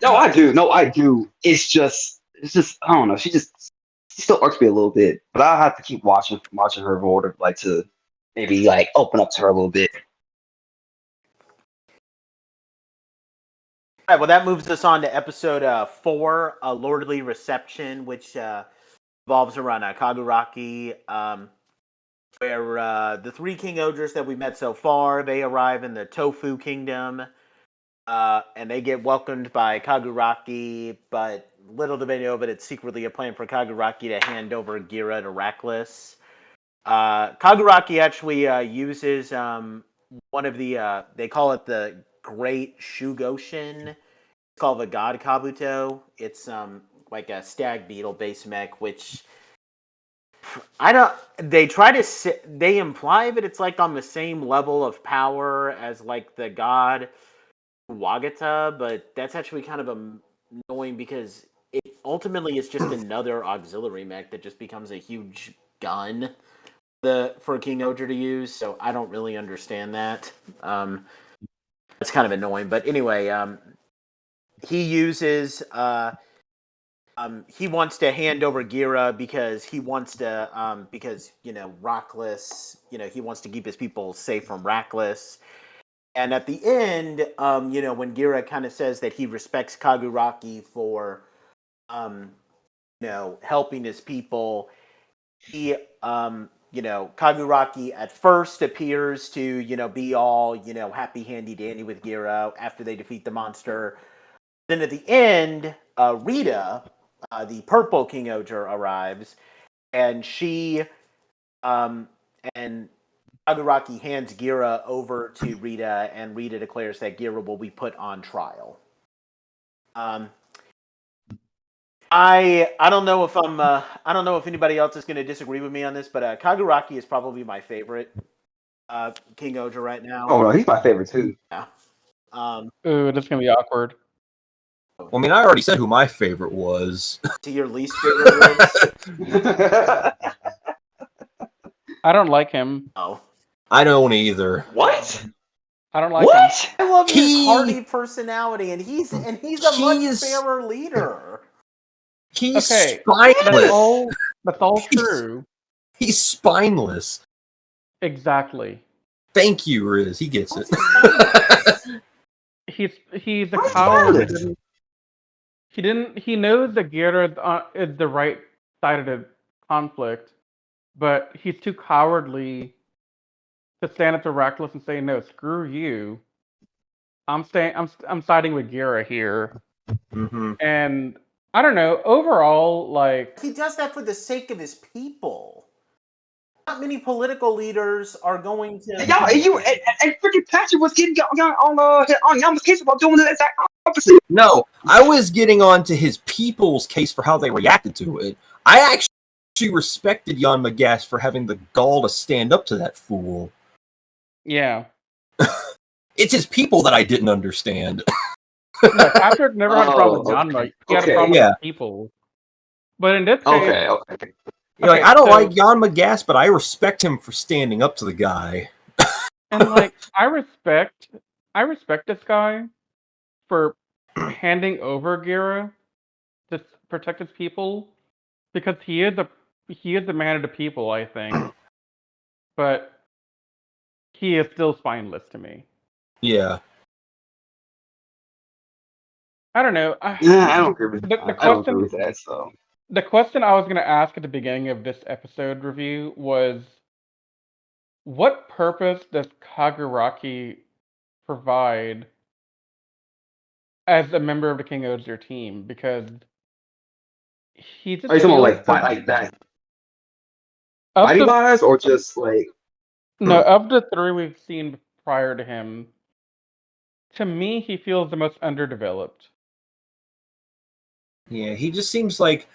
no, I do. No, I do. It's just. I don't know. She still irks me a little bit, but I'll have to keep watching her in order, like to maybe like open up to her a little bit. All right, well, that moves us on to episode 4, A Lordly Reception, which revolves around Kaguraki, where the 3 King Ogres that we met so far, they arrive in the Tofu Kingdom, and they get welcomed by Kaguraki, but little do they know that it's secretly a plan for Kaguraki to hand over Gira to Raklis. Kaguraki actually uses one of the, they call it the Great Shugoshin. It's called the God Kabuto. It's like a stag beetle based mech, which I don't. They try to. They imply that it's like on the same level of power as like the God Wagata, but that's actually kind of annoying because it ultimately is just another auxiliary mech that just becomes a huge gun for King-Ohger to use. So I don't really understand that. It's kind of annoying, but anyway, he uses he wants to hand over Gira because he wants to because Rockless, he wants to keep his people safe from Rackless. And at the end, when Gira kind of says that he respects Kaguraki for helping his people, he Kaguraki at first appears to be all happy handy dandy with Gira after they defeat the monster. Then at the end, Rita, the purple King-Ohger, arrives, and she and Kaguraki hands Gira over to Rita, and Rita declares that Gira will be put on trial. I don't know if I don't know if anybody else is going to disagree with me on this, but Kaguraki is probably my favorite King-Ohger right now. Oh no, he's my favorite too. Yeah. Ooh, that's gonna be awkward. Well, I mean, I already said who my favorite was. To your least favorite list? I don't like him. Oh. I don't either. What? I don't like him. What? I love his He- hearty personality, and he's a much He's- fairer leader. He's Okay, spineless. That's all true. He's spineless. Exactly. Thank you, Riz. He gets it. He's a What's coward. violence? He knows that Gira is the right side of the conflict, but he's too cowardly to stand up to Rackless and say, "No, screw you. I'm siding with Gira here." Mm-hmm. And I don't know. Overall, like, He does that for the sake of his people. Not many political leaders are going to. Y'all, and freaking Patrick was getting on Yama's case about doing the exact opposite. No, I was getting on to his people's case for how they reacted to it. I actually respected Jan Magash for having the gall to stand up to that fool. yeah. It's his people that I didn't understand. No, Patrick never had a problem with Yanma. He had a Okay, problem yeah. with people. But in this case, Okay. You're like, Okay, I don't so- like Jan Magash, but I respect him for standing up to the guy. and like, I respect this guy for handing over Gira to protect his people because he is the man of the people, I think. But he is still spineless to me. Yeah. I don't know. Yeah, I don't agree with The that. I don't agree with that. So The question I was going to ask at the beginning of this episode review was, what purpose does Kaguraki provide as a member of the King-Ohger team? Because he just are you talking about feels like that of fighting the, wise or just like no, of the three we've seen prior to him, to me, he feels the most underdeveloped. Yeah, he just seems like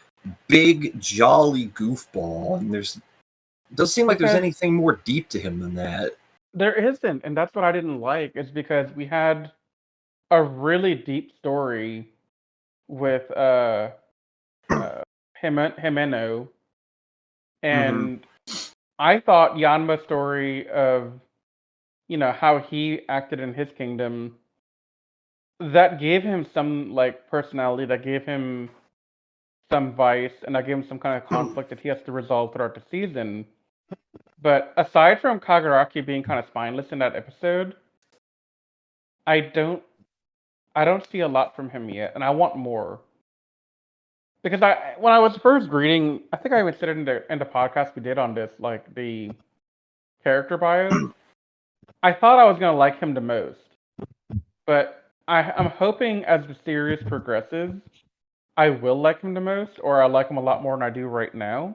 big, jolly goofball, and doesn't seem like there's Because- anything more deep to him than that. There isn't, and that's what I didn't like. Is because we had a really deep story with Himeno, and I thought Yanma's story of how he acted in his kingdom, that gave him some like personality, that gave him some vice, and that gave him some kind of conflict that he has to resolve throughout the season. But aside from Kaguraki being kind of spineless in that episode, I don't see a lot from him yet, and I want more. Because when I was first reading, I think I even said it in the podcast we did on this, like the character bios, I thought I was gonna like him the most. But I'm hoping as the series progresses, I will like him the most, or I like him a lot more than I do right now.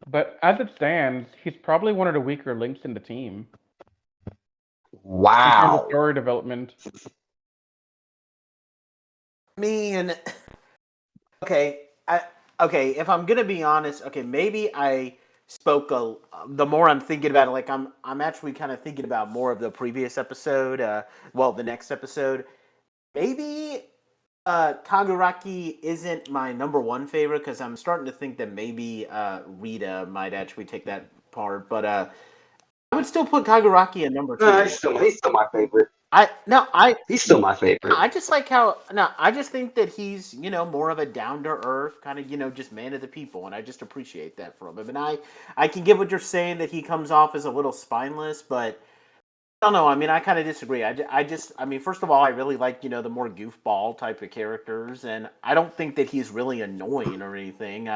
But as it stands, he's probably one of the weaker links in the team in terms of wow? story development. I mean, okay, if I'm gonna be honest, okay, maybe I spoke the more I'm thinking about it, like I'm actually kind of thinking about more of the previous episode, the next episode. Maybe Kaguraki isn't my number one favorite because I'm starting to think that maybe Rita might actually take that part, but I would still put Kaguraki at number 2. He's still my favorite. He's still my favorite. I just like how I just think that he's more of a down to earth kind of just man of the people, and I just appreciate that from him. And I can get what you're saying that he comes off as a little spineless, but I don't know. I mean, I kind of disagree. I mean, first of all, I really like the more goofball type of characters, and I don't think that he's really annoying or anything.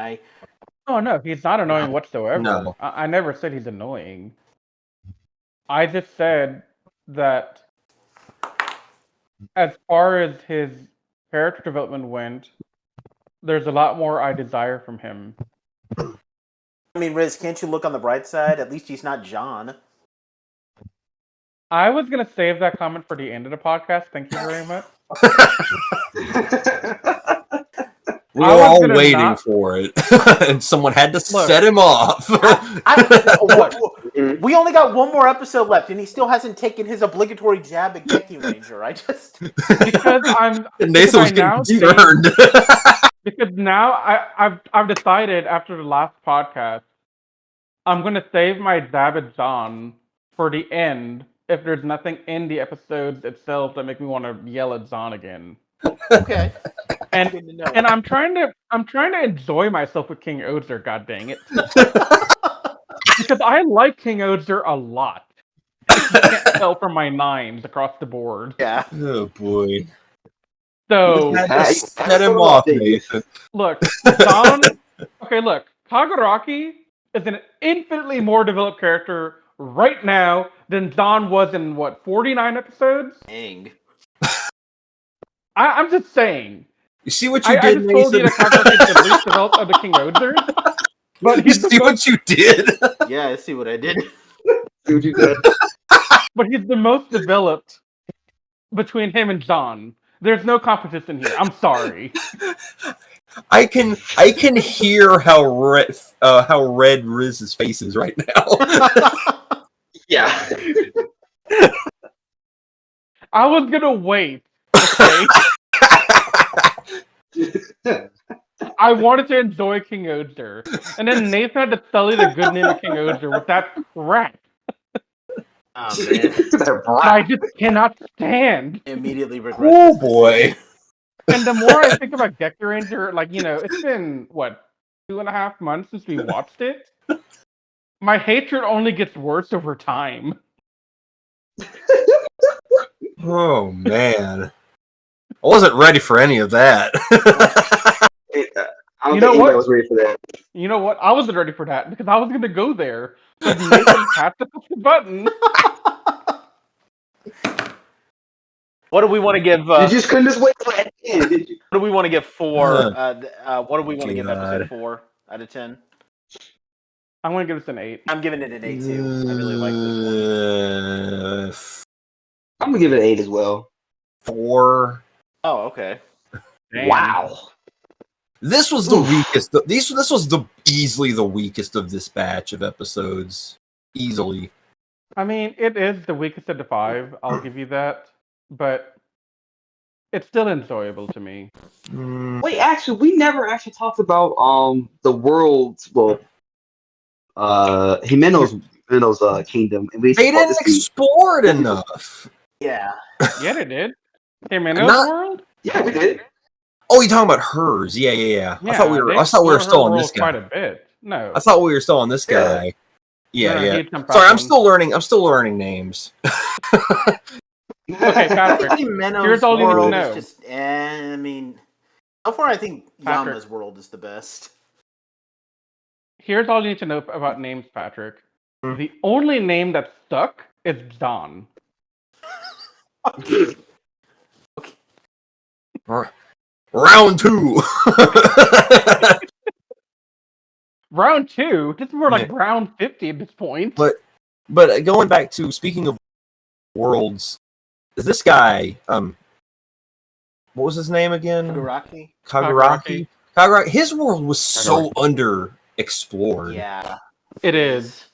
Oh no, he's not annoying whatsoever. No. I never said he's annoying. I just said that as far as his character development went, there's a lot more I desire from him. I mean, Riz, can't you look on the bright side? At least he's not John. I was going to save that comment for the end of the podcast. Thank you very much. We were all waiting for it, and someone had to set him off. We only got one more episode left, and he still hasn't taken his obligatory jab at Geki Ranger. Because Nathan's getting concerned. Because now I've decided after the last podcast, I'm going to save my jab at John for the end. If there's nothing in the episodes itself that make me want to yell at John again. Okay. And I'm trying to enjoy myself with King-Ohger, god dang it. Because I like King-Ohger a lot. You can't tell from my 9s across the board. Yeah. Oh boy. So set him off, Nathan. Look, John. Okay, look, Kaguraki is an infinitely more developed character right now than John was in 49 episodes? Dang. I'm just saying. You see what you did, I just told you that Kaguraki is the least developed of the King-Ohgers. But you see what you did? Yeah, I see what I did. See what you did? But he's the most developed between him and John. There's no competition here. I'm sorry. I can hear how red Riz's face is right now. Yeah. I was gonna wait. Okay. I wanted to enjoy King-Ohger, and then Nathan had to sully the good name of King-Ohger with that crap. Oh, man. I just cannot stand. Immediately regret. Oh boy. And the more I think about Geki Ranger, it's been 2.5 months since we watched it. My hatred only gets worse over time. Oh man. I wasn't ready for any of that. I don't think anybody was ready for that. You know what? I wasn't ready for that because I was going to go there. But Nathan had to push the button. What do we want to give? You just couldn't just wait for that end, did you? What do we want to give 4? What do we want to give episode 4 out of 10? I'm going to give this an 8. I'm giving it an 8 too. I really like this one. I'm gonna give it an 8 as well. 4. Oh, okay. Damn. Wow. This was the weakest. This was easily the weakest of this batch of episodes. Easily. I mean, it is the weakest of the 5. I'll give you that. But it's still enjoyable to me. Wait, actually, we never actually talked about the world's Himeno's kingdom. And they didn't explore it enough. Yeah. Yeah, they did. Himeno's world? Yeah, we did. Oh, you're talking about hers? Yeah. I thought we were still on this guy. Quite a bit. No. I thought we were still on this guy. Yeah. Sorry, I'm still learning names. Okay, Patrick. Here's all you need to know. Just, I mean, so far I think Yama's world is the best. Here's all you need to know about names, Patrick. The only name that stuck is John. Okay. Round 2. Round 2? This is more like round 50 at this point. But going back to speaking of worlds, this guy, what was his name again? Kaguraki. His world was so underexplored. Yeah, it is.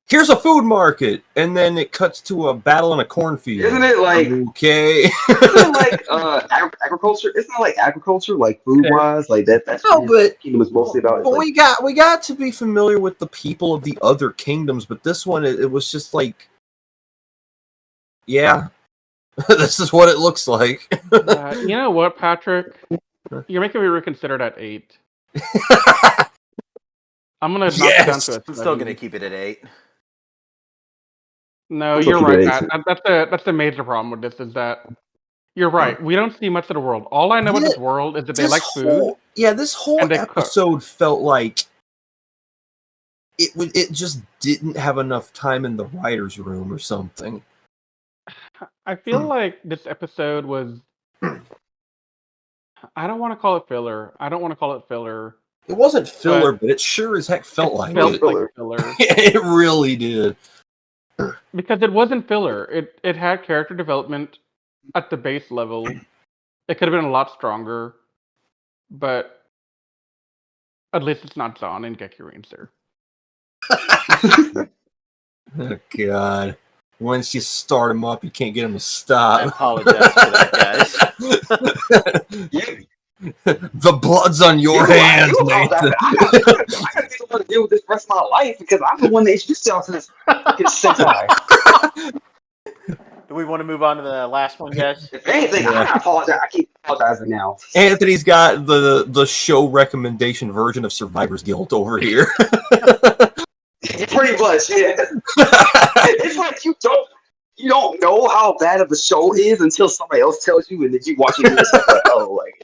Here's a food market, and then it cuts to a battle in a cornfield. Isn't it like okay? Isn't it like agriculture? Isn't it like agriculture, like food wise, like that? That's what the kingdom is mostly about. But we got to be familiar with the people of the other kingdoms, but this one it was just like Yeah, this is what it looks like. You know what, Patrick? You're making me reconsider that 8. I'm gonna knock it down to a 7. I'm still gonna keep it at 8. No, It's you're okay, right, Jason. Matt. That's the major problem with this is that you're right. We don't see much of the world. All I know about this world is that they like food. This whole and they cook. episode felt like it just didn't have enough time in the writer's room or something. I feel like this episode was. I don't want to call it filler. It wasn't filler, but it sure as heck felt like felt it. like filler. It really did. Because it wasn't filler. It had character development at the base level. It could have been a lot stronger, but at least it's not Zahn and Geki Ranger. Oh God. Once you start him up, you can't get him to I stop. apologize for that, guys. The blood's on your hands, Nathan. I gotta be the one to deal with this rest of my life because I'm the one that introduced y'all to this fucking Sentai. Do we want to move on to the last one, guys? If anything, I apologize. I keep apologizing now. Anthony's got the show recommendation version of Survivor's Guilt over here. Pretty much, yeah. It's like you don't know how bad of a show is until somebody else tells you, and then you watch it and it's like, oh, like.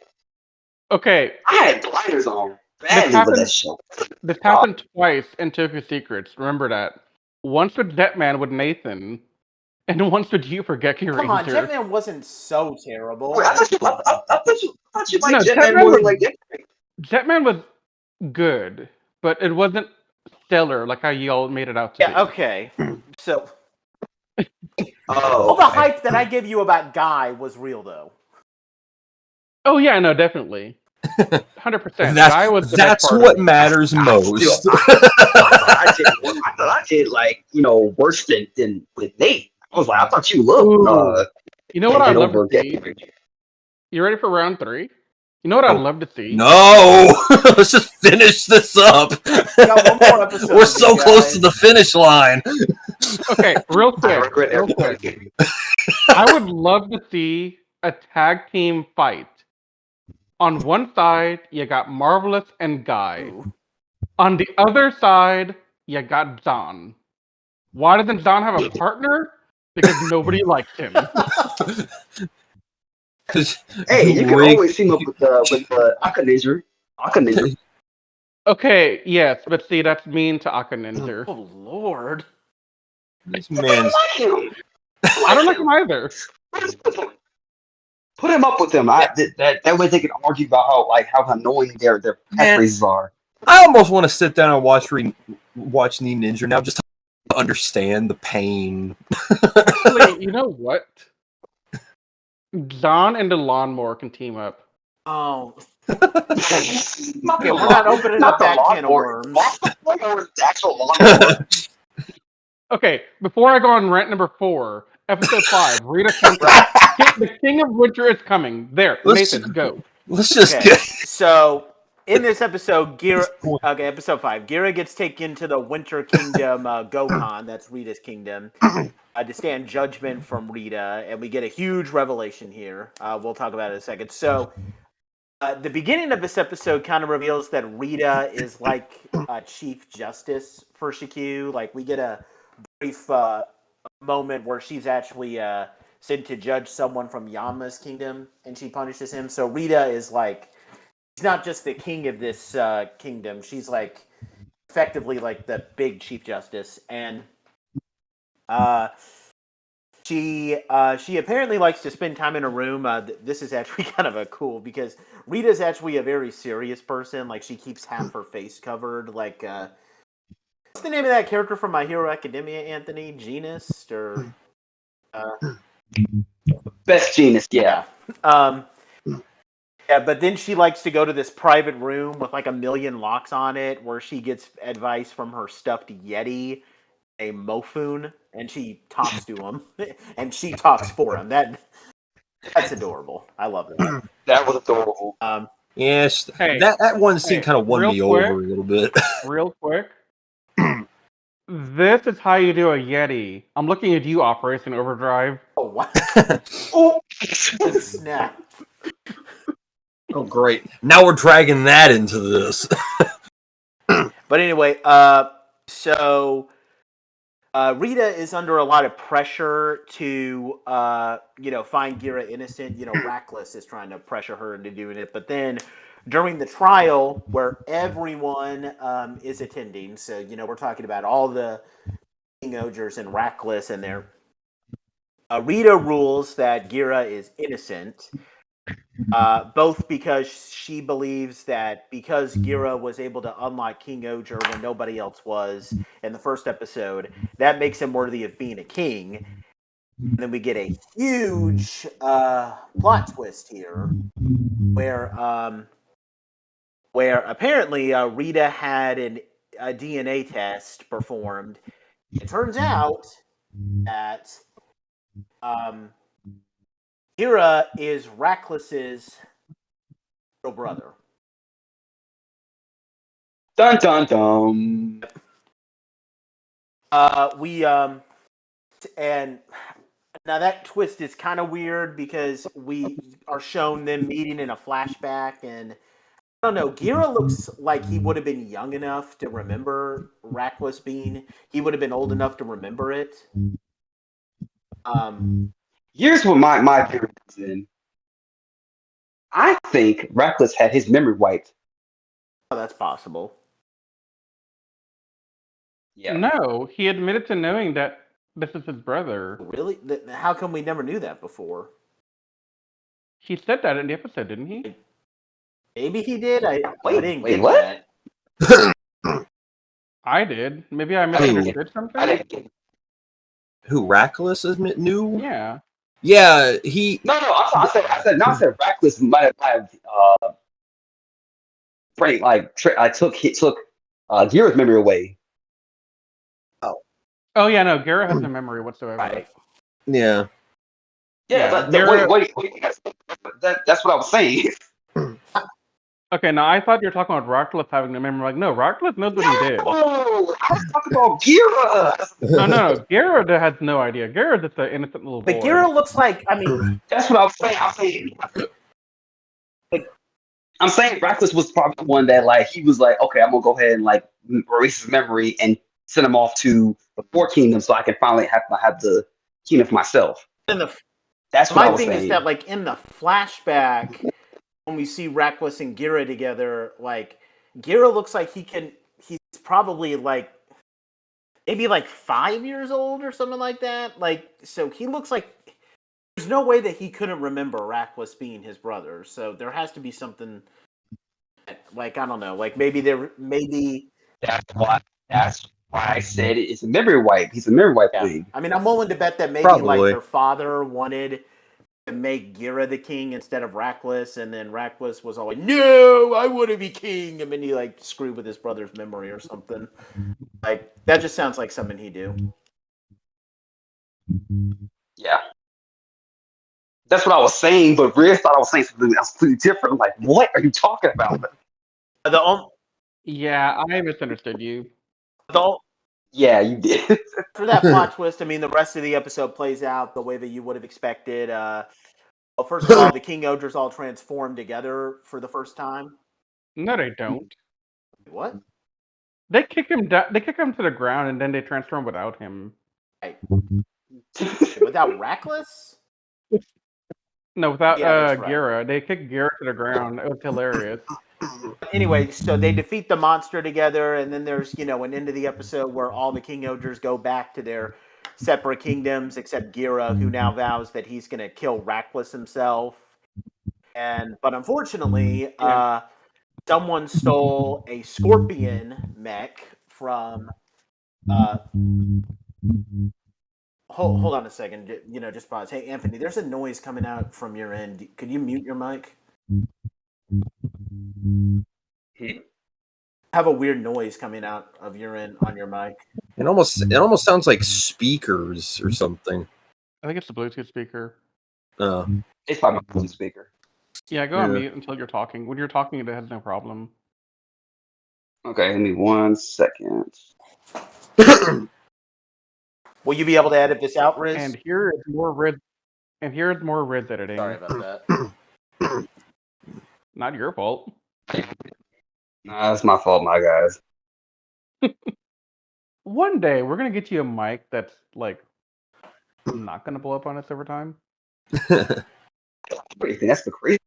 Okay. I had blinders on badly with that show. This happened twice in Toku Secrets. Remember that. Once with Jetman with Nathan, and once with you for Geki Ranger. Come on, Jetman wasn't so terrible. Wait, I thought you liked Jetman more than like Jetman. Jetman was good, but it wasn't stellar like how you all made it out to be. Yeah, okay. So, all all the hype that I give you about Guy was real, though. Oh yeah, no, definitely. 100%. That's what matters most. I thought I did like worse than with Nate. I was like, I thought you loved. You know what I'd love to see? You ready for round 3? You know what I'd love to see? No, let's just finish this up. Got one more episode. We're so close to the finish line. Okay, real quick. I regret everything. I would love to see a tag team fight. On one side, you got Marvelous and Guy. Ooh. On the other side, you got Zahn. Why doesn't Zahn have a partner? Because nobody likes him. Hey, you can always team up with Aka Ninja. Okay, yes, but see, that's mean to Aka Ninja. Oh, Lord. This man's. I don't like him either. Put him up with them. That way they can argue about how annoying their catchphrases are. I almost want to sit down and watch Need Ninja now just to understand the pain. Actually, you know what? Zahn and the lawnmower can team up. Oh. Okay, we're not opening up that can of worms. Actual lawnmower. Okay, before I go on rant number 4, episode 5, Rita Kemper. The King of Winter is coming. There, Nathan, go. Let's just get. So, in this episode, episode 5, Gira gets taken to the Winter Kingdom Gokon, that's Rita's kingdom, to stand judgment from Rita, and we get a huge revelation here. We'll talk about it in a second. So, the beginning of this episode kind of reveals that Rita is like Chief Justice for Shikyu. Like, we get a brief moment where she's actually sent to judge someone from Yama's kingdom, and she punishes him. So Rita is like, she's not just the king of this kingdom. She's like, effectively like the big Chief Justice, and she apparently likes to spend time in a room. This is actually kind of cool because Rita's actually a very serious person. Like, she keeps half her face covered. Like, what's the name of that character from My Hero Academia, Anthony? Genus or Best Genus, yeah. Yeah, but then she likes to go to this private room with like 1,000,000 locks on it, where she gets advice from her stuffed Yeti, a Mofun, and she talks to him, and she talks for him. That's adorable. I love that. That was adorable. Yes, Hey, that one scene kind of won me quick. over a little bit. Real quick. This is how you do a Yeti. I'm looking at you, Operation Overdrive. Oh, what? Oh, Snap. Oh, great. Now we're dragging that into this. But anyway, so Rita is under a lot of pressure to, find Gira innocent. Rackless is trying to pressure her into doing it. But then during the trial, where everyone is attending, so, we're talking about all the King-Ohgers and Rackless, and their Rita rules that Gira is innocent. Both because she believes that because Gira was able to unlock King-Ohger when nobody else was in the first episode, that makes him worthy of being a king. And then we get a huge plot twist here, where apparently Rita had a DNA test performed. It turns out that Gira is Rackless's little brother. dun dun dun. And now that twist is kind of weird because we are shown them meeting in a flashback, and I don't know. Gira looks like he would have been young enough to remember Rackless being. He would have been old enough to remember it. Here's what my theory is in. I think Reckless had his memory wiped. Oh, that's possible. Yeah. No, he admitted to knowing that this is his brother. Really? How come we never knew that before? He said that in the episode, didn't he? Maybe he did. I didn't wait, get what? that. I did. Maybe I misunderstood something. I didn't get it. Who, Rackless knew? Yeah. Yeah, he... No. I said Reckless might have took Gira's memory away. Oh yeah, no. Gara has no memory whatsoever. Right. Yeah. Yeah, Gara- wait. That's what I was saying. Okay, now I thought you were talking about Rackless having no memory. Like, no, Rackless knows what he did. Oh, I was talking about Gira. No. Gara has no idea. Gara's just an innocent little boy. But Gira looks like, That's what I was saying. I'm saying Reckless was probably the one that he was like, okay, I'm gonna go ahead and erase his memory and send him off to the Four Kingdoms so I can finally have the kingdom for myself. That's what I was saying. My thing is that in the flashback, when we see Rackless and Gira together, Gira looks like he's probably maybe 5 years old or something like that. So he looks like there's no way that he couldn't remember Rackless being his brother. So there has to be something I don't know, maybe That's why I said it's a memory wipe. He's a memory wipe thing. I'm willing to bet that maybe Probably. their father wanted to make Gira the king instead of Rackless, and then Rackless was all like, "No, I want to be king," and then he screwed with his brother's memory or something. That just sounds like something he'd do. Yeah. That's what I was saying, but Riz thought I was saying something else completely different. I'm like, what are you talking about? Yeah, I misunderstood you. Yeah, you did. For that plot twist, the rest of the episode plays out the way that you would have expected. Well, first of all, the King-Ohgers all transform together for the first time. No, they don't. What? They kick him down. They kick him to the ground, and then they transform without him. Right. Without Rackless? No, without Yeah, that's right. Gira. They kick Gira to the ground. It was hilarious. Anyway, so they defeat the monster together, and then there's, an end of the episode where all the King-Ohgers go back to their separate kingdoms, except Gira, who now vows that he's going to kill Rackless himself. But unfortunately, someone stole a scorpion mech from... Hold on a second. Just pause. Hey, Anthony, there's a noise coming out from your end. Could you mute your mic? Have a weird noise coming out of your end on your mic. It almost sounds like speakers or something. I think it's the Bluetooth speaker. It's probably my Bluetooth speaker. Yeah, go on mute until you're talking. When you're talking, it has no problem. Okay, give me 1 second. Will you be able to edit this out, Riz? And here is more Riz. And here's more Riz editing. Sorry about that. Not your fault. Nah, that's my fault, my guys. One day we're gonna get you a mic that's like not gonna blow up on us over time. What do you think? That's the crazy.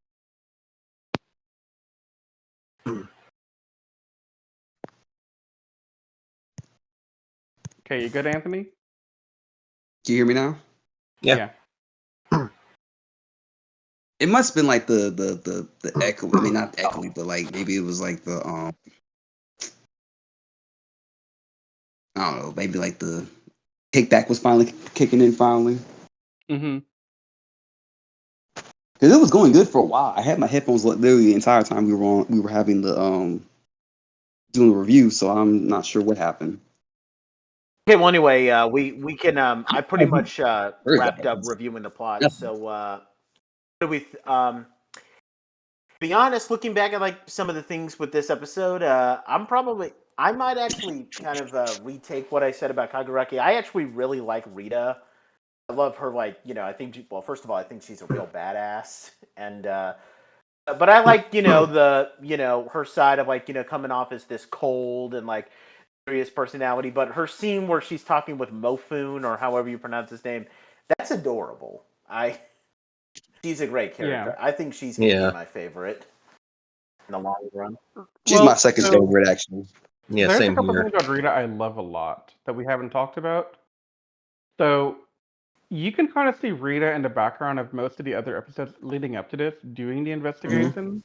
Okay, you good, Anthony? Can you hear me now? Yeah. It must have been like the echo. I mean, not echoey, but like maybe it was like the I don't know. Maybe like the kickback was finally kicking in finally. Mm-hmm. Because it was going good for a while. I had my headphones literally the entire time we were having the doing the review, so I'm not sure what happened. Okay, well, anyway, we can. I pretty much Where is wrapped that? up reviewing the plot. Yep. So, what do we? To be honest, looking back at like some of the things with this episode, I might actually kind of retake what I said about Kaguraki. I actually really like Rita. I love her. Like, I think. Well, first of all, I think she's a real badass, and but I like her side of like coming off as this cold and like serious personality. But her scene where she's talking with Mofun or however you pronounce his name, that's adorable. She's a great character. Yeah. I think she's gonna Yeah. be my favorite in the long run. She's my second favorite, actually. Yeah, There's a same couple here. things about Rita I love a lot that we haven't talked about. So you can kind of see Rita in the background of most of the other episodes leading up to this, doing the investigation.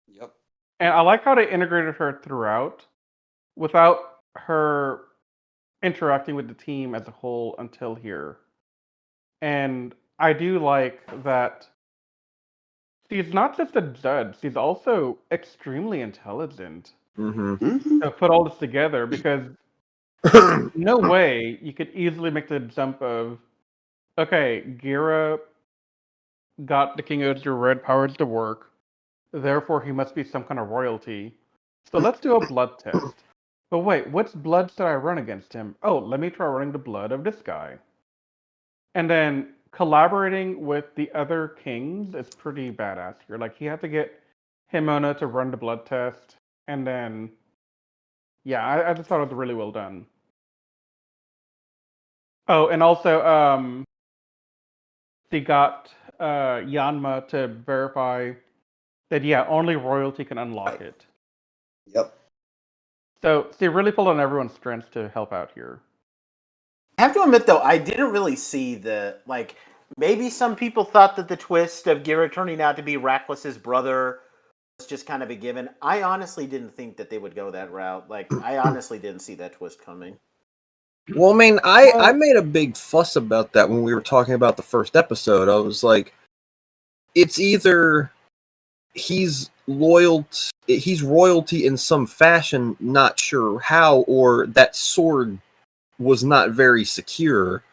Yep. And I like how they integrated her throughout without her interacting with the team as a whole until here. And I do like that she's not just a judge, she's also extremely intelligent Mm-hmm. to put all this together because no way you could easily make the jump of, okay, Gira got the King-Ohger red powers to work, therefore he must be some kind of royalty. So let's do a blood test. But wait, which blood should I run against him? Oh, let me try running the blood of this guy. And then collaborating with the other kings is pretty badass here. Like, he had to get Himona to run the blood test, and then, yeah, I just thought it was really well done. Oh, and also, they got Yanma to verify that, yeah, only royalty can unlock it. Yep. So they really pulled on everyone's strengths to help out here. I have to admit, though, I didn't really see maybe some people thought that the twist of Gira turning out to be Raklis's brother was just kind of a given. I honestly didn't think that they would go that route. Like, I honestly didn't see that twist coming. Well, I mean, I made a big fuss about that when we were talking about the first episode. I was like, it's either he's royalty in some fashion, not sure how, or that sword was not very secure.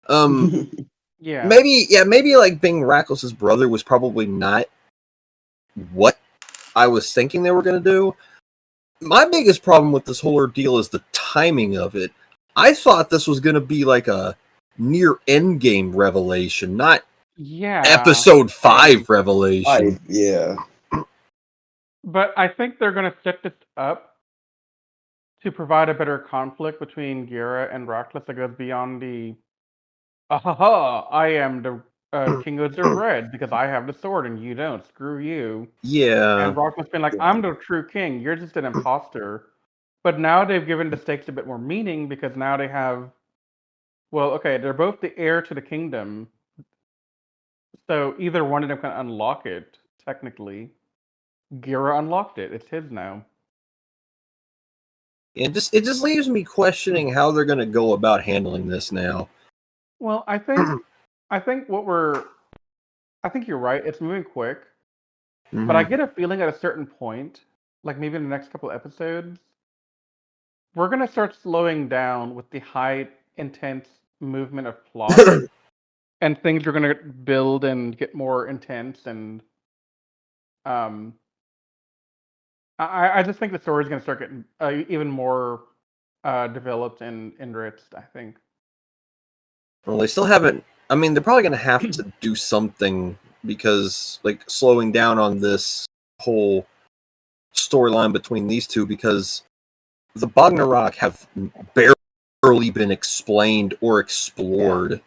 Yeah. Maybe like being Raklis's brother was probably not what I was thinking they were going to do. My biggest problem with this whole ordeal is the timing of it. I thought this was going to be like a near endgame revelation, not episode 5 revelation. Yeah. But I think they're going to set this up to provide a better conflict between Gira and Raklis that goes beyond the I am the King-Ohger Red because I have the sword and you don't. Screw you. Yeah. And Raklis been like, I'm the true king. You're just an imposter. But now they've given the stakes a bit more meaning because now they have, well, okay, they're both the heir to the kingdom. So either one of them can unlock it, technically. Gira unlocked it. It's his now. It just leaves me questioning how they're going to go about handling this now. Well, I think you're right. It's moving quick. But I get a feeling at a certain point, like maybe in the next couple episodes, we're going to start slowing down with the high, intense movement of plot. And things are going to build and get more intense. And I just think the story is going to start getting even more developed and enriched, I think. Well, they still haven't I mean, they're probably going to have to do something because, like, slowing down on this whole storyline between these two, because the Ragnarok have barely been explained or explored. Yeah.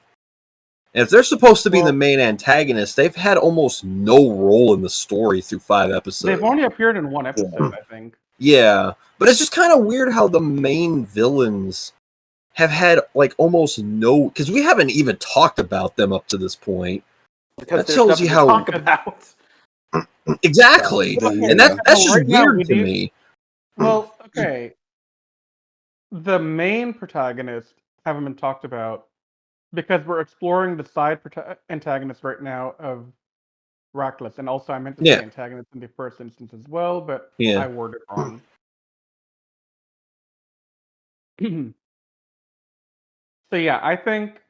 And if they're supposed to be the main antagonist, they've had almost no role in the story through 5 episodes. They've only appeared in 1 episode, I think. Yeah, but it's just kind of weird how the main villains have had like almost no, because we haven't even talked about them up to this point. Because that tells you how talk about. Exactly, and that's just right weird to me. Well, okay, the main protagonists haven't been talked about because we're exploring the side antagonists right now of Reckless, and also I meant to say antagonist in the first instance as well, but I worded it wrong. So yeah, I think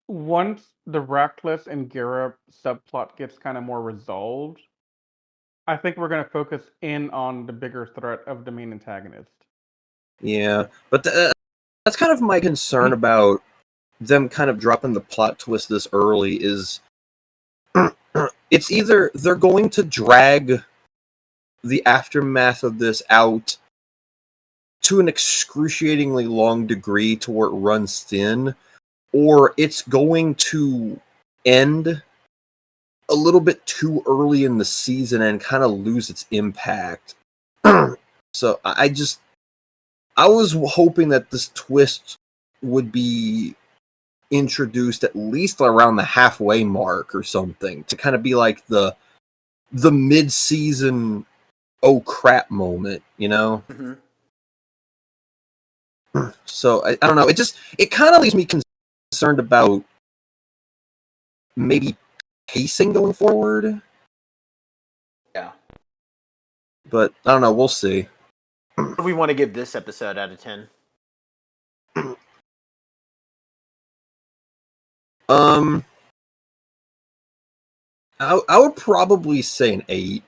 once the Reckless and Gira subplot gets kind of more resolved, I think we're going to focus in on the bigger threat of the main antagonist. Yeah, but that's kind of my concern about them kind of dropping the plot twist this early is it's either they're going to drag the aftermath of this out to an excruciatingly long degree to where it runs thin, or it's going to end a little bit too early in the season and kind of lose its impact. So I was hoping that this twist would be introduced at least around the halfway mark or something, to kind of be like the mid-season oh crap moment, you know? Mm-hmm. So I don't know. It kind of leaves me concerned about maybe pacing going forward. Yeah. But I don't know. We'll see. What do we want to give this episode out of 10? I would probably say an 8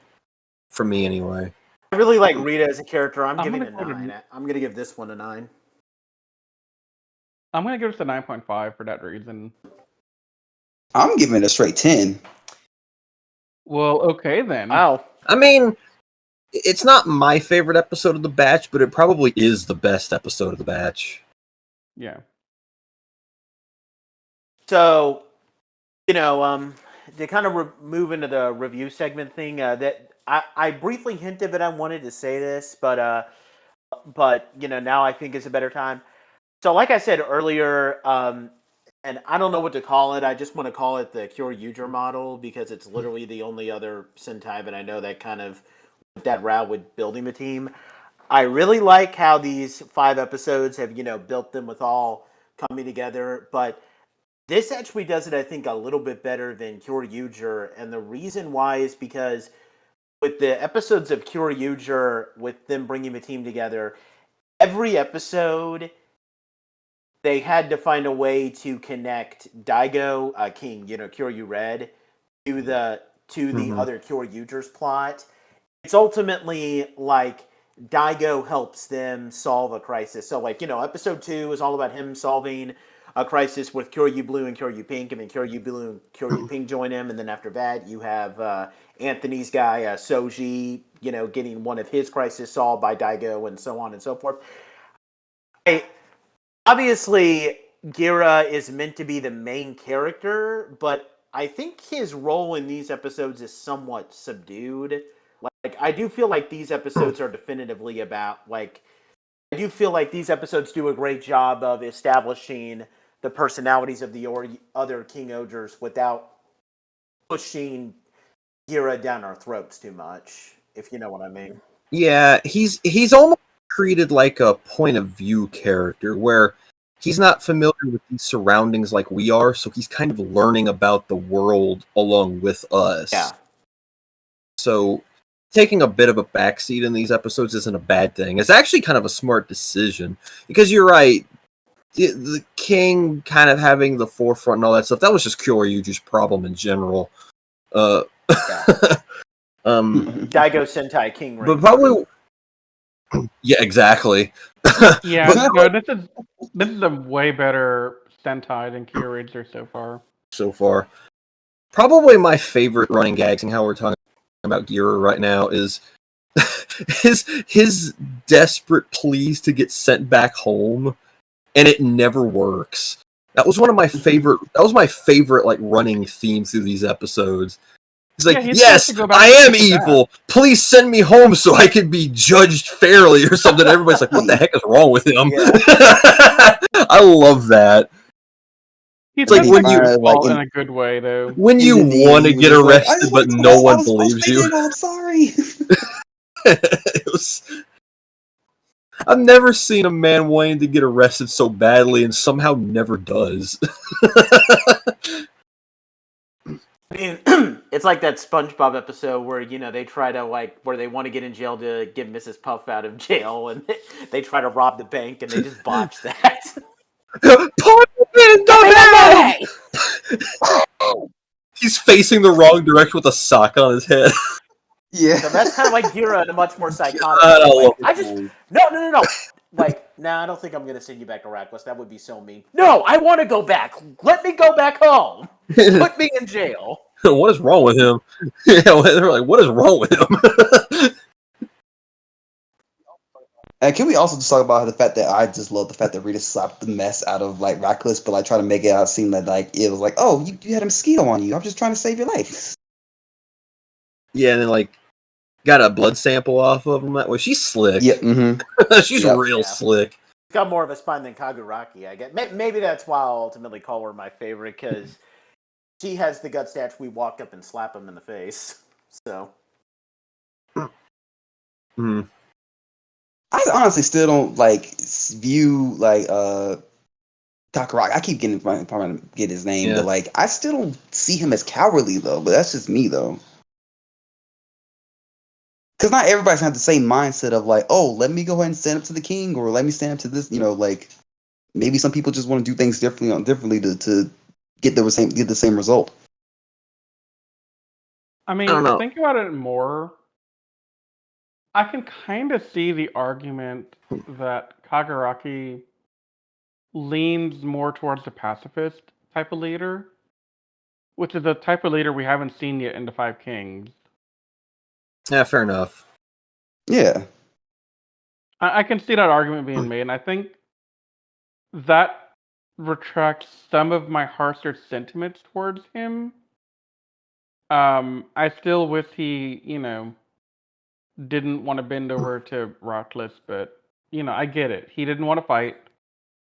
for me anyway. I really like Rita as a character. I'm giving it a 9. I'm going to give this one a 9. I'm going to give this a 9.5 for that reason. I'm giving it a straight 10. Well, okay then. Wow. I mean, it's not my favorite episode of the batch, but it probably is the best episode of the batch. Yeah. So, to kind of move into the review segment thing, that I briefly hinted that I wanted to say this, but now I think is a better time. So, like I said earlier, and I don't know what to call it. I just want to call it the Kyoryuger model because it's literally the only other Sentai that I know that kind of went that route with building the team. I really like how these 5 episodes have, built them with all coming together, but this actually does it, I think, a little bit better than Kyoryuger, and the reason why is because with the episodes of Kyoryuger, with them bringing the team together, every episode they had to find a way to connect Daigo, King, Kyoryu Red, to the other Kyoryuger's plot. It's ultimately like Daigo helps them solve a crisis. So, episode 2 is all about him solving a crisis with Kyoryu Blue and Kyoryu Pink, and then Kyoryu Blue and Kyoryu Pink join him, and then after that you have Anthony's guy, Soji, getting one of his crises solved by Daigo, and so on and so forth. Obviously, Gira is meant to be the main character, but I think his role in these episodes is somewhat subdued. I do feel like these episodes are definitively about, I do feel like these episodes do a great job of establishing the personalities of the other King-Ohgers without pushing Gira down our throats too much, if you know what I mean. Yeah, he's almost treated like a point of view character where he's not familiar with these surroundings like we are, so he's kind of learning about the world along with us. Yeah. So taking a bit of a backseat in these episodes isn't a bad thing. It's actually kind of a smart decision because you're right. The King kind of having the forefront and all that stuff, that was just Kyoryuger's problem in general. Daigo Sentai King Ring. But probably... Yeah, exactly. Yeah, no, this is a way better Sentai than Kyoryuger so far. so far. Probably my favorite running gag, seeing how we're talking about Gira right now, is his desperate pleas to get sent back home, and it never works. That was one of my favorite. That was my favorite like running theme through these episodes. He's like, he's supposed yes, to go back I to am his dad. evil. Please send me home so I can be judged fairly or something. Everybody's like, what the heck is wrong with him? Yeah. I love that. He's like like when when you- in a good way though. When He's you in the want to end, get he's like, I arrested, just but wanted to no go. one I was supposed believes to you. stay there, I'm sorry. It was. I've never seen a man wanting to get arrested so badly and somehow never does. I mean, it's like that SpongeBob episode where they try to where they want to get in jail to get Mrs. Puff out of jail, and they try to rob the bank, and they just botch that. Put him in the Money! He's facing the wrong direction with a sock on his head. Yeah. So that's kind of like Gira in a much more psychotic God, I way. love I just no. I don't think I'm gonna send you back to Rackless. That would be so mean. No, I want to go back. Let me go back home. Put me in jail. What is wrong with him? Yeah, they're like, what is wrong with him? And can we also just talk about the fact that I just love the fact that Rita slapped the mess out of like Reckless, but like try to make it out seem that like it was like, oh, you had a mosquito on you. I'm just trying to save your life. Yeah, and then like got a blood sample off of him. Well, she's slick. Yeah. Mm-hmm. She's Yep. real Yeah. slick. Got more of a spine than Kaguraki, I guess. Maybe that's why I'll ultimately call her my favorite, because she has the guts to actually walk up and slap him in the face. So. Hmm. I honestly still don't like view like Takaraki. I keep getting trying to get his name, Yeah. but like I still don't see him as cowardly though. But that's just me though. Because not everybody's gonna have the same mindset of like, oh, let me go ahead and stand up to the king, or let me stand up to this. Like maybe some people just want to do things differently to get the same result. I mean, don't know. think about it more. I can kind of see the argument that Kaguraki leans more towards the pacifist type of leader, which is the type of leader we haven't seen yet in the Five Kings. Yeah, fair enough. Yeah. I can see that argument being made, and I think that retracts some of my harsher sentiments towards him. I still wish he, didn't want to bend over to Rockless, but I get it. He didn't want to fight.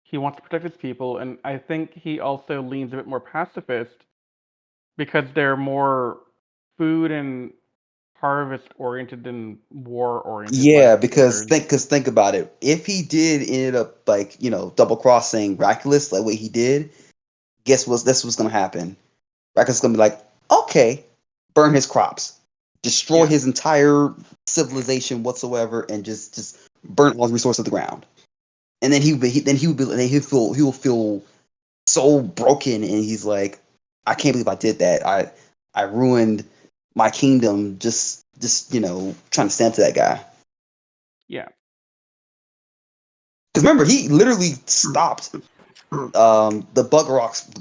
He wants to protect his people, and I think he also leans a bit more pacifist because they're more food and harvest oriented than war oriented. Yeah, because think about it. If he did ended up like double crossing Reckless like what he did, guess what? This was gonna happen. Reckless is gonna be like, okay, burn his crops, destroy Yeah. his entire civilization whatsoever, and just burn all the resources of the ground. And then he'll feel so broken, and he's like, I can't believe I did that. I ruined my kingdom just trying to stand to that guy. Yeah. Because remember, he literally stopped the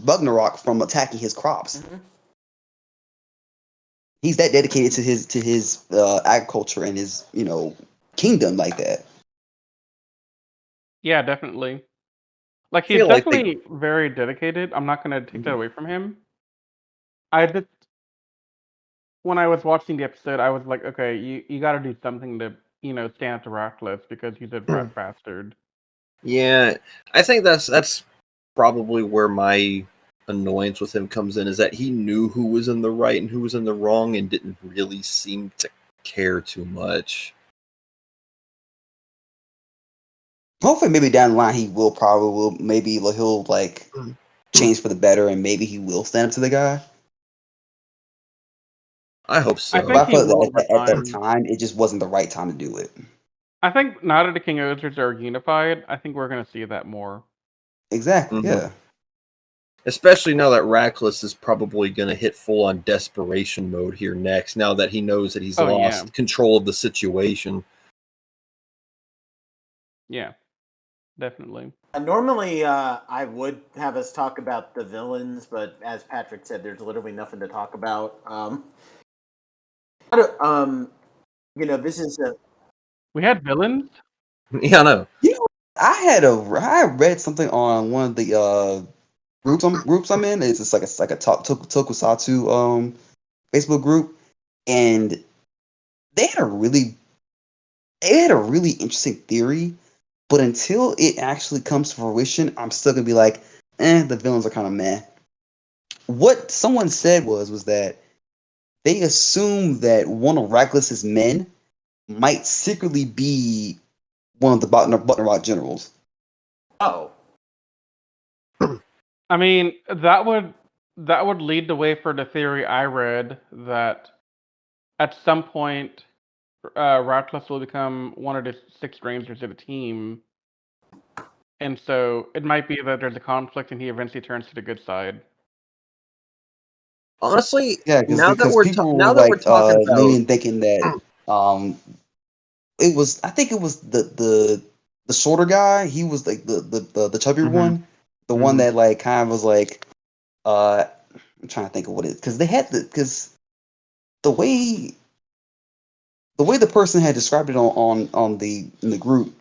Bugnarok from attacking his crops. Mm-hmm. He's that dedicated to his agriculture and his kingdom like that. Yeah, definitely. Like he's Feel like they- definitely very dedicated. I'm not gonna take that away from him. I just when I was watching the episode, I was like, okay, you got to do something to stand up to Ratcliffe because he's a rat bastard. Yeah, I think that's probably where my annoyance with him comes in, is that he knew who was in the right and who was in the wrong and didn't really seem to care too much. Hopefully, maybe down the line he will maybe he'll like change for the better, and maybe he will stand up to the guy. I hope so. I But think I he felt will that over at that time. time it just wasn't the right time to do it. I think now that the King-Ohgers are unified, I think we're gonna see that more. Exactly. Mhm. Yeah. Especially now that Rackless is probably going to hit full-on desperation mode here next, now that he knows that he's Oh, lost yeah. control of the situation. Yeah. definitely. Normally, I would have us talk about the villains, but as Patrick said, there's literally nothing to talk about. I don't- this is a We had villains. Yeah, I know. You know, I read something on one of the groups I'm in. It's just like a Tokusatsu Facebook group, and they had a really interesting theory. But until it actually comes to fruition, I'm still gonna be like, the villains are kind of meh. What someone said was that they assume that one of Radcliffe's men might secretly be one of the Butner generals. oh. I mean, that would lead the way for the theory I read that at some point, Ratcliffe will become one of the 6 Rangers of the team, and so it might be that there's a conflict and he eventually turns to the good side. Honestly, Yeah, because people now were that we're like talking about, leaning, thinking that it was. I think it was the shorter guy. He was like the chubbier one, the one that like kind of was like I'm trying to think of what it, because they had because the way the person had described it on the in the group,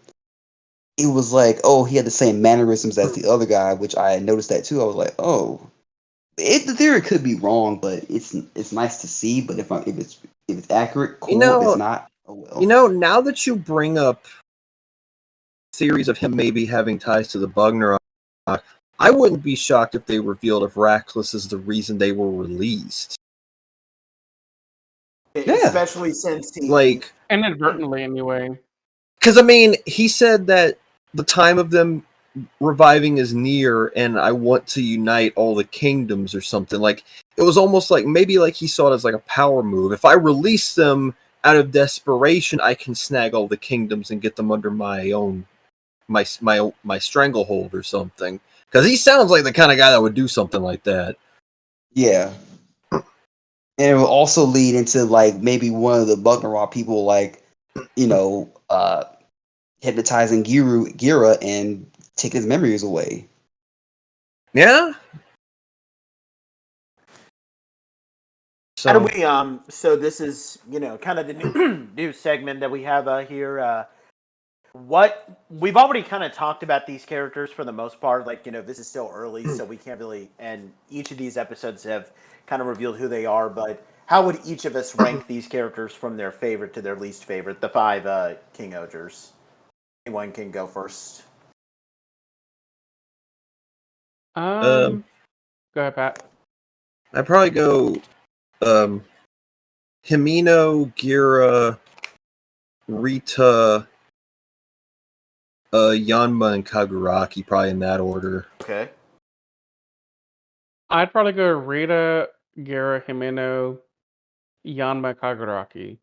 it was like, oh, he had the same mannerisms as the other guy, which I had noticed that too. I was like, oh, the theory could be wrong, but it's nice to see. But if it's accurate, cool. If it's not, oh well. now that you bring up theories of him maybe having ties to the Bugner, I wouldn't be shocked if they revealed if Radcliffe is the reason they were released. Yeah. Especially since he Like, Inadvertently, anyway. because I mean, he said that the time of them reviving is near, and I want to unite all the kingdoms or something. Like, it was almost like maybe like he saw it as like a power move. If I release them out of desperation, I can snag all the kingdoms and get them under my own my stranglehold or something. Because he sounds like the kind of guy that would do something like that. Yeah. And it will also lead into like maybe one of the Bucknerall people like, hypnotizing Gira and taking his memories away. Yeah. So how do we so this is kind of the new segment that we have here. What we've already kind of talked about these characters for the most part. Like this is still early, so we can't really. And each of these episodes have kind of revealed who they are. But how would each of us rank these characters from their favorite to their least favorite? The 5 King-Ohgers. Anyone can go first. Go ahead, Pat. I'd probably go Himeno, Gira, Rita, Yanma, and Kaguraki, probably in that order. Okay. I'd probably go Rita, Gara, Himeno, Yanma, Kaguraki.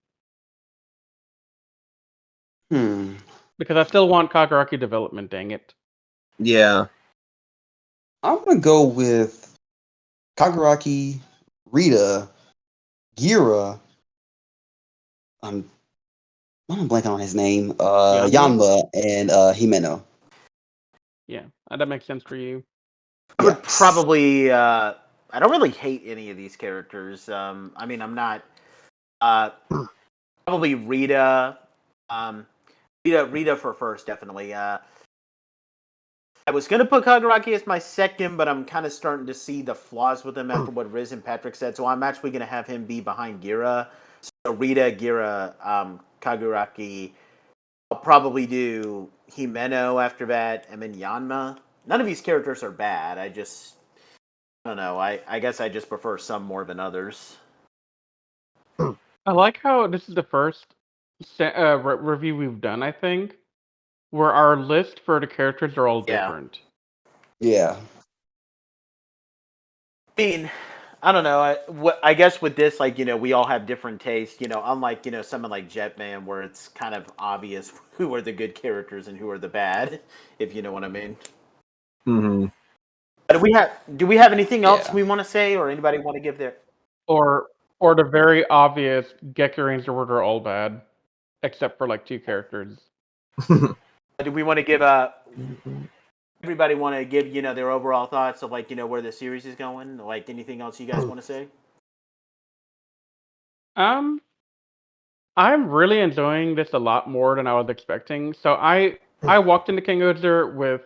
Because I still want Kaguraki development, dang it. Yeah. I'm gonna go with Kaguraki, Rita, Gira. I'm blanking on his name. Yanma and Himeno. Yeah, that makes sense for you. I would probably. I don't really hate any of these characters. I mean, I'm not. Probably Rita. Rita for first, definitely. I was gonna put Kaguraki as my second, but I'm kind of starting to see the flaws with him after what Riz and Patrick said. So I'm actually gonna have him be behind Gira. So Rita, Gira, Kaguraki. I'll probably do Himeno after that, and then Yanma. None of these characters are bad. I don't know. I guess I just prefer some more than others. I like how this is the first review we've done, I think, where our list for the characters are all different. Yeah. I mean, I don't know. I guess with this, like, we all have different tastes. Unlike someone like Jetman, where it's kind of obvious who are the good characters and who are the bad, if you know what I mean. Mm-hmm. Do we have anything else we want to say, or anybody want to give their? Or the very obvious Gekko Ranger are all bad, except for like 2 characters. Do we want to give everybody want to give their overall thoughts of where the series is going? Like anything else you guys want to say? I'm really enjoying this a lot more than I was expecting. So I walked into King-Ohger with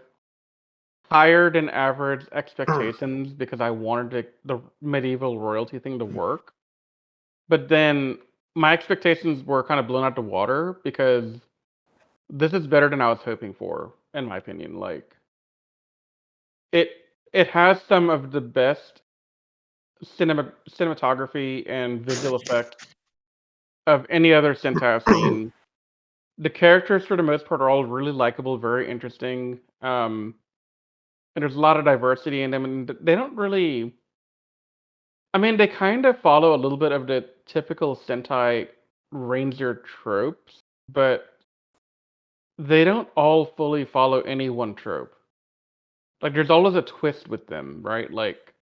higher than average expectations because I wanted the medieval royalty thing to work. But then my expectations were kind of blown out the water because this is better than I was hoping for, in my opinion. Like it has some of the best cinematography and visual effects of any other Sentai I've seen. The characters, for the most part, are all really likable, very interesting. And there's a lot of diversity in them, and they don't really. I mean, they kind of follow a little bit of the typical Sentai Ranger tropes, but they don't all fully follow any one trope. Like, there's always a twist with them, right? Like,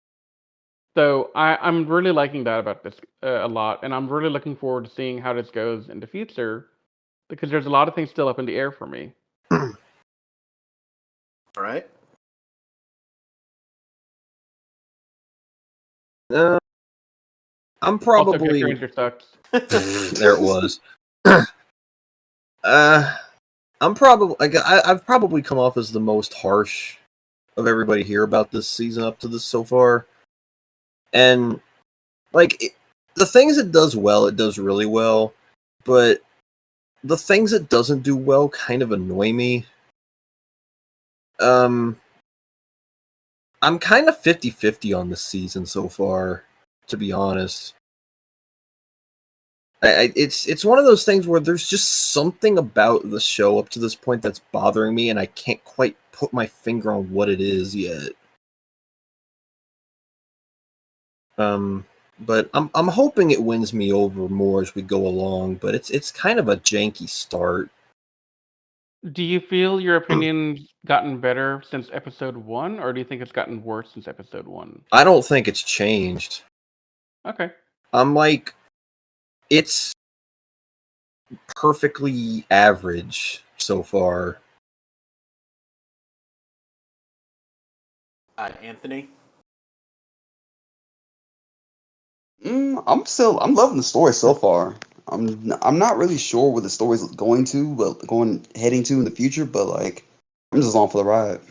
so I'm really liking that about this a lot, and I'm really looking forward to seeing how this goes in the future because there's a lot of things still up in the air for me. All right. I'm Also, probably Kick Ranger sucks. there it was. I'm probably I've probably come off as the most harsh of everybody here about this season up to this so far, and the things it does well, it does really well, but the things it doesn't do well kind of annoy me. I'm kind of 50-50 on this season so far, to be honest. It's one of those things where there's just something about the show up to this point that's bothering me, and I can't quite put my finger on what it is yet. But I'm hoping it wins me over more as we go along. But it's kind of a janky start. Do you feel your opinion's gotten better since episode 1, or do you think it's gotten worse since episode 1? I don't think it's changed. Okay. I'm like, it's perfectly average so far. Anthony? I'm loving the story so far. I'm not really sure where the story's heading to in the future, but like I'm just on for the ride.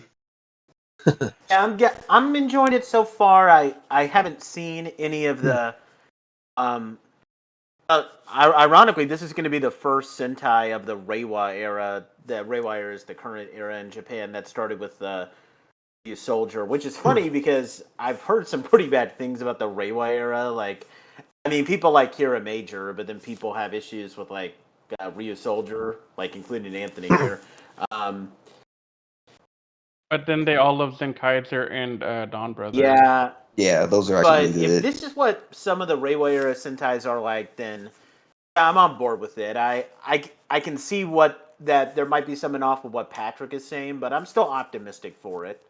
Yeah, I'm enjoying it so far. I haven't seen any of the ironically, this is going to be the first Sentai of the Reiwa era. The Reiwa era is the current era in Japan that started with the Soldier, which is funny because I've heard some pretty bad things about the Reiwa era. Like, I mean, people like Kira Major, but then people have issues with like Ryu Soldier, like including Anthony here. But then they all love Zenkaiser and Dawn Brothers. Yeah, those are actually but really if good. this is what some of the Reiwa era Sentais are like, then yeah, I'm on board with it. I can see that there might be something off of what Patrick is saying, but I'm still optimistic for it.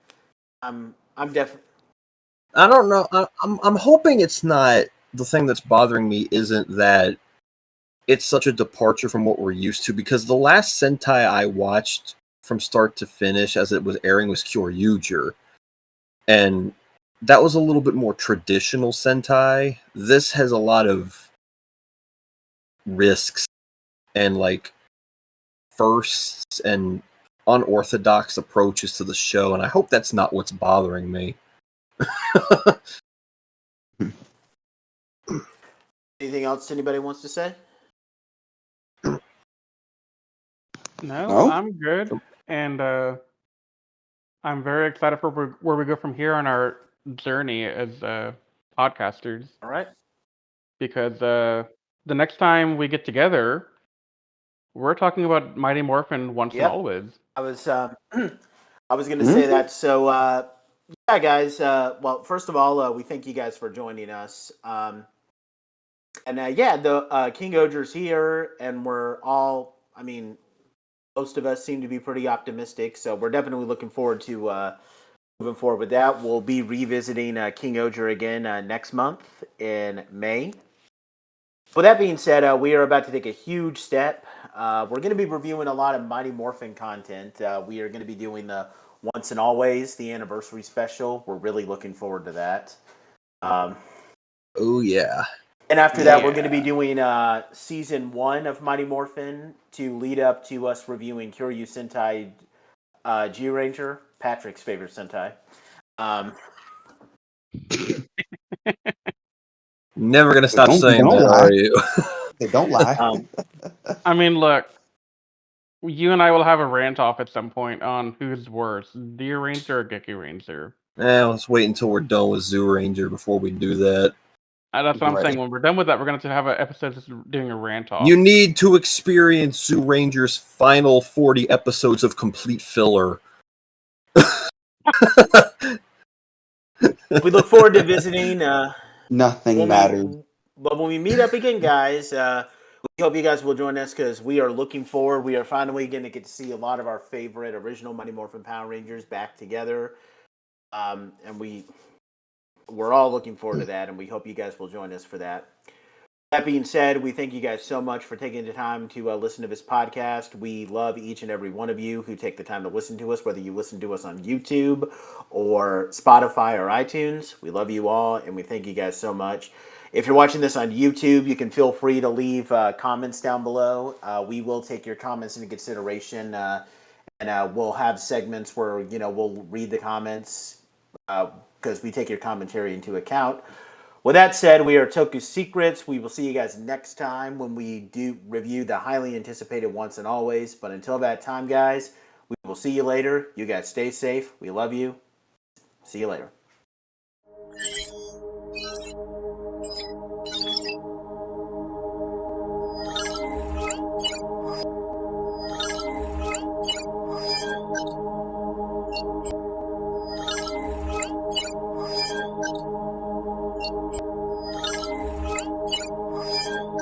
I'm definitely. I don't know. I'm hoping it's not the thing that's bothering me. Isn't that it's such a departure from what we're used to? Because the last Sentai I watched from start to finish, as it was airing, was Kyoryuger, and that was a little bit more traditional Sentai. This has a lot of risks and like firsts and unorthodox approaches to the show, and I hope that's not what's bothering me. Anything else anybody wants to say? No, I'm good, and I'm very excited for where we go from here on our journey as podcasters. All right. Because the next time we get together, we're talking about Mighty Morphin once and always. I was going to say that. So yeah, guys. Well, first of all, we thank you guys for joining us. And yeah, the King-Ohger's here, and we're all. I mean, most of us seem to be pretty optimistic, so we're definitely looking forward to moving forward with that. We'll be revisiting King-Ohger again next month in May. With that being said, we are about to take a huge step. We're going to be reviewing a lot of Mighty Morphin content. We are going to be doing the Once and Always, the anniversary special. We're really looking forward to that. Oh yeah. And after that, we're going to be doing season 1 of Mighty Morphin to lead up to us reviewing Kyoryu Sentai G-Ranger, Patrick's favorite Sentai. Never gonna stop saying don't that, lie. are you? They don't lie. I mean, look, you and I will have a rant off at some point on who's worse, Deer Ranger or Geki Ranger. Let's wait until we're done with Zoo Ranger before we do that. That's what I'm Right. saying. When we're done with that, we're going to have an episode just doing a rant off. You need to experience Zoo Ranger's final 40 episodes of complete filler. We look forward to visiting. Nothing mattered. But when we meet up again, guys, we hope you guys will join us because we are looking forward. We are finally going to get to see a lot of our favorite original Mighty Morphin Power Rangers back together. And we're all looking forward to that, and we hope you guys will join us for that. That being said, we thank you guys so much for taking the time to listen to this podcast. We love each and every one of you who take the time to listen to us, whether you listen to us on YouTube or Spotify or iTunes. We love you all, and we thank you guys so much. If you're watching this on YouTube, you can feel free to leave comments down below. We will take your comments into consideration, and we'll have segments where we'll read the comments because we take your commentary into account. With that said, we are Toku Secrets. We will see you guys next time when we do review the highly anticipated Once and Always. But until that time, guys, we will see you later. You guys stay safe. We love you. See you later.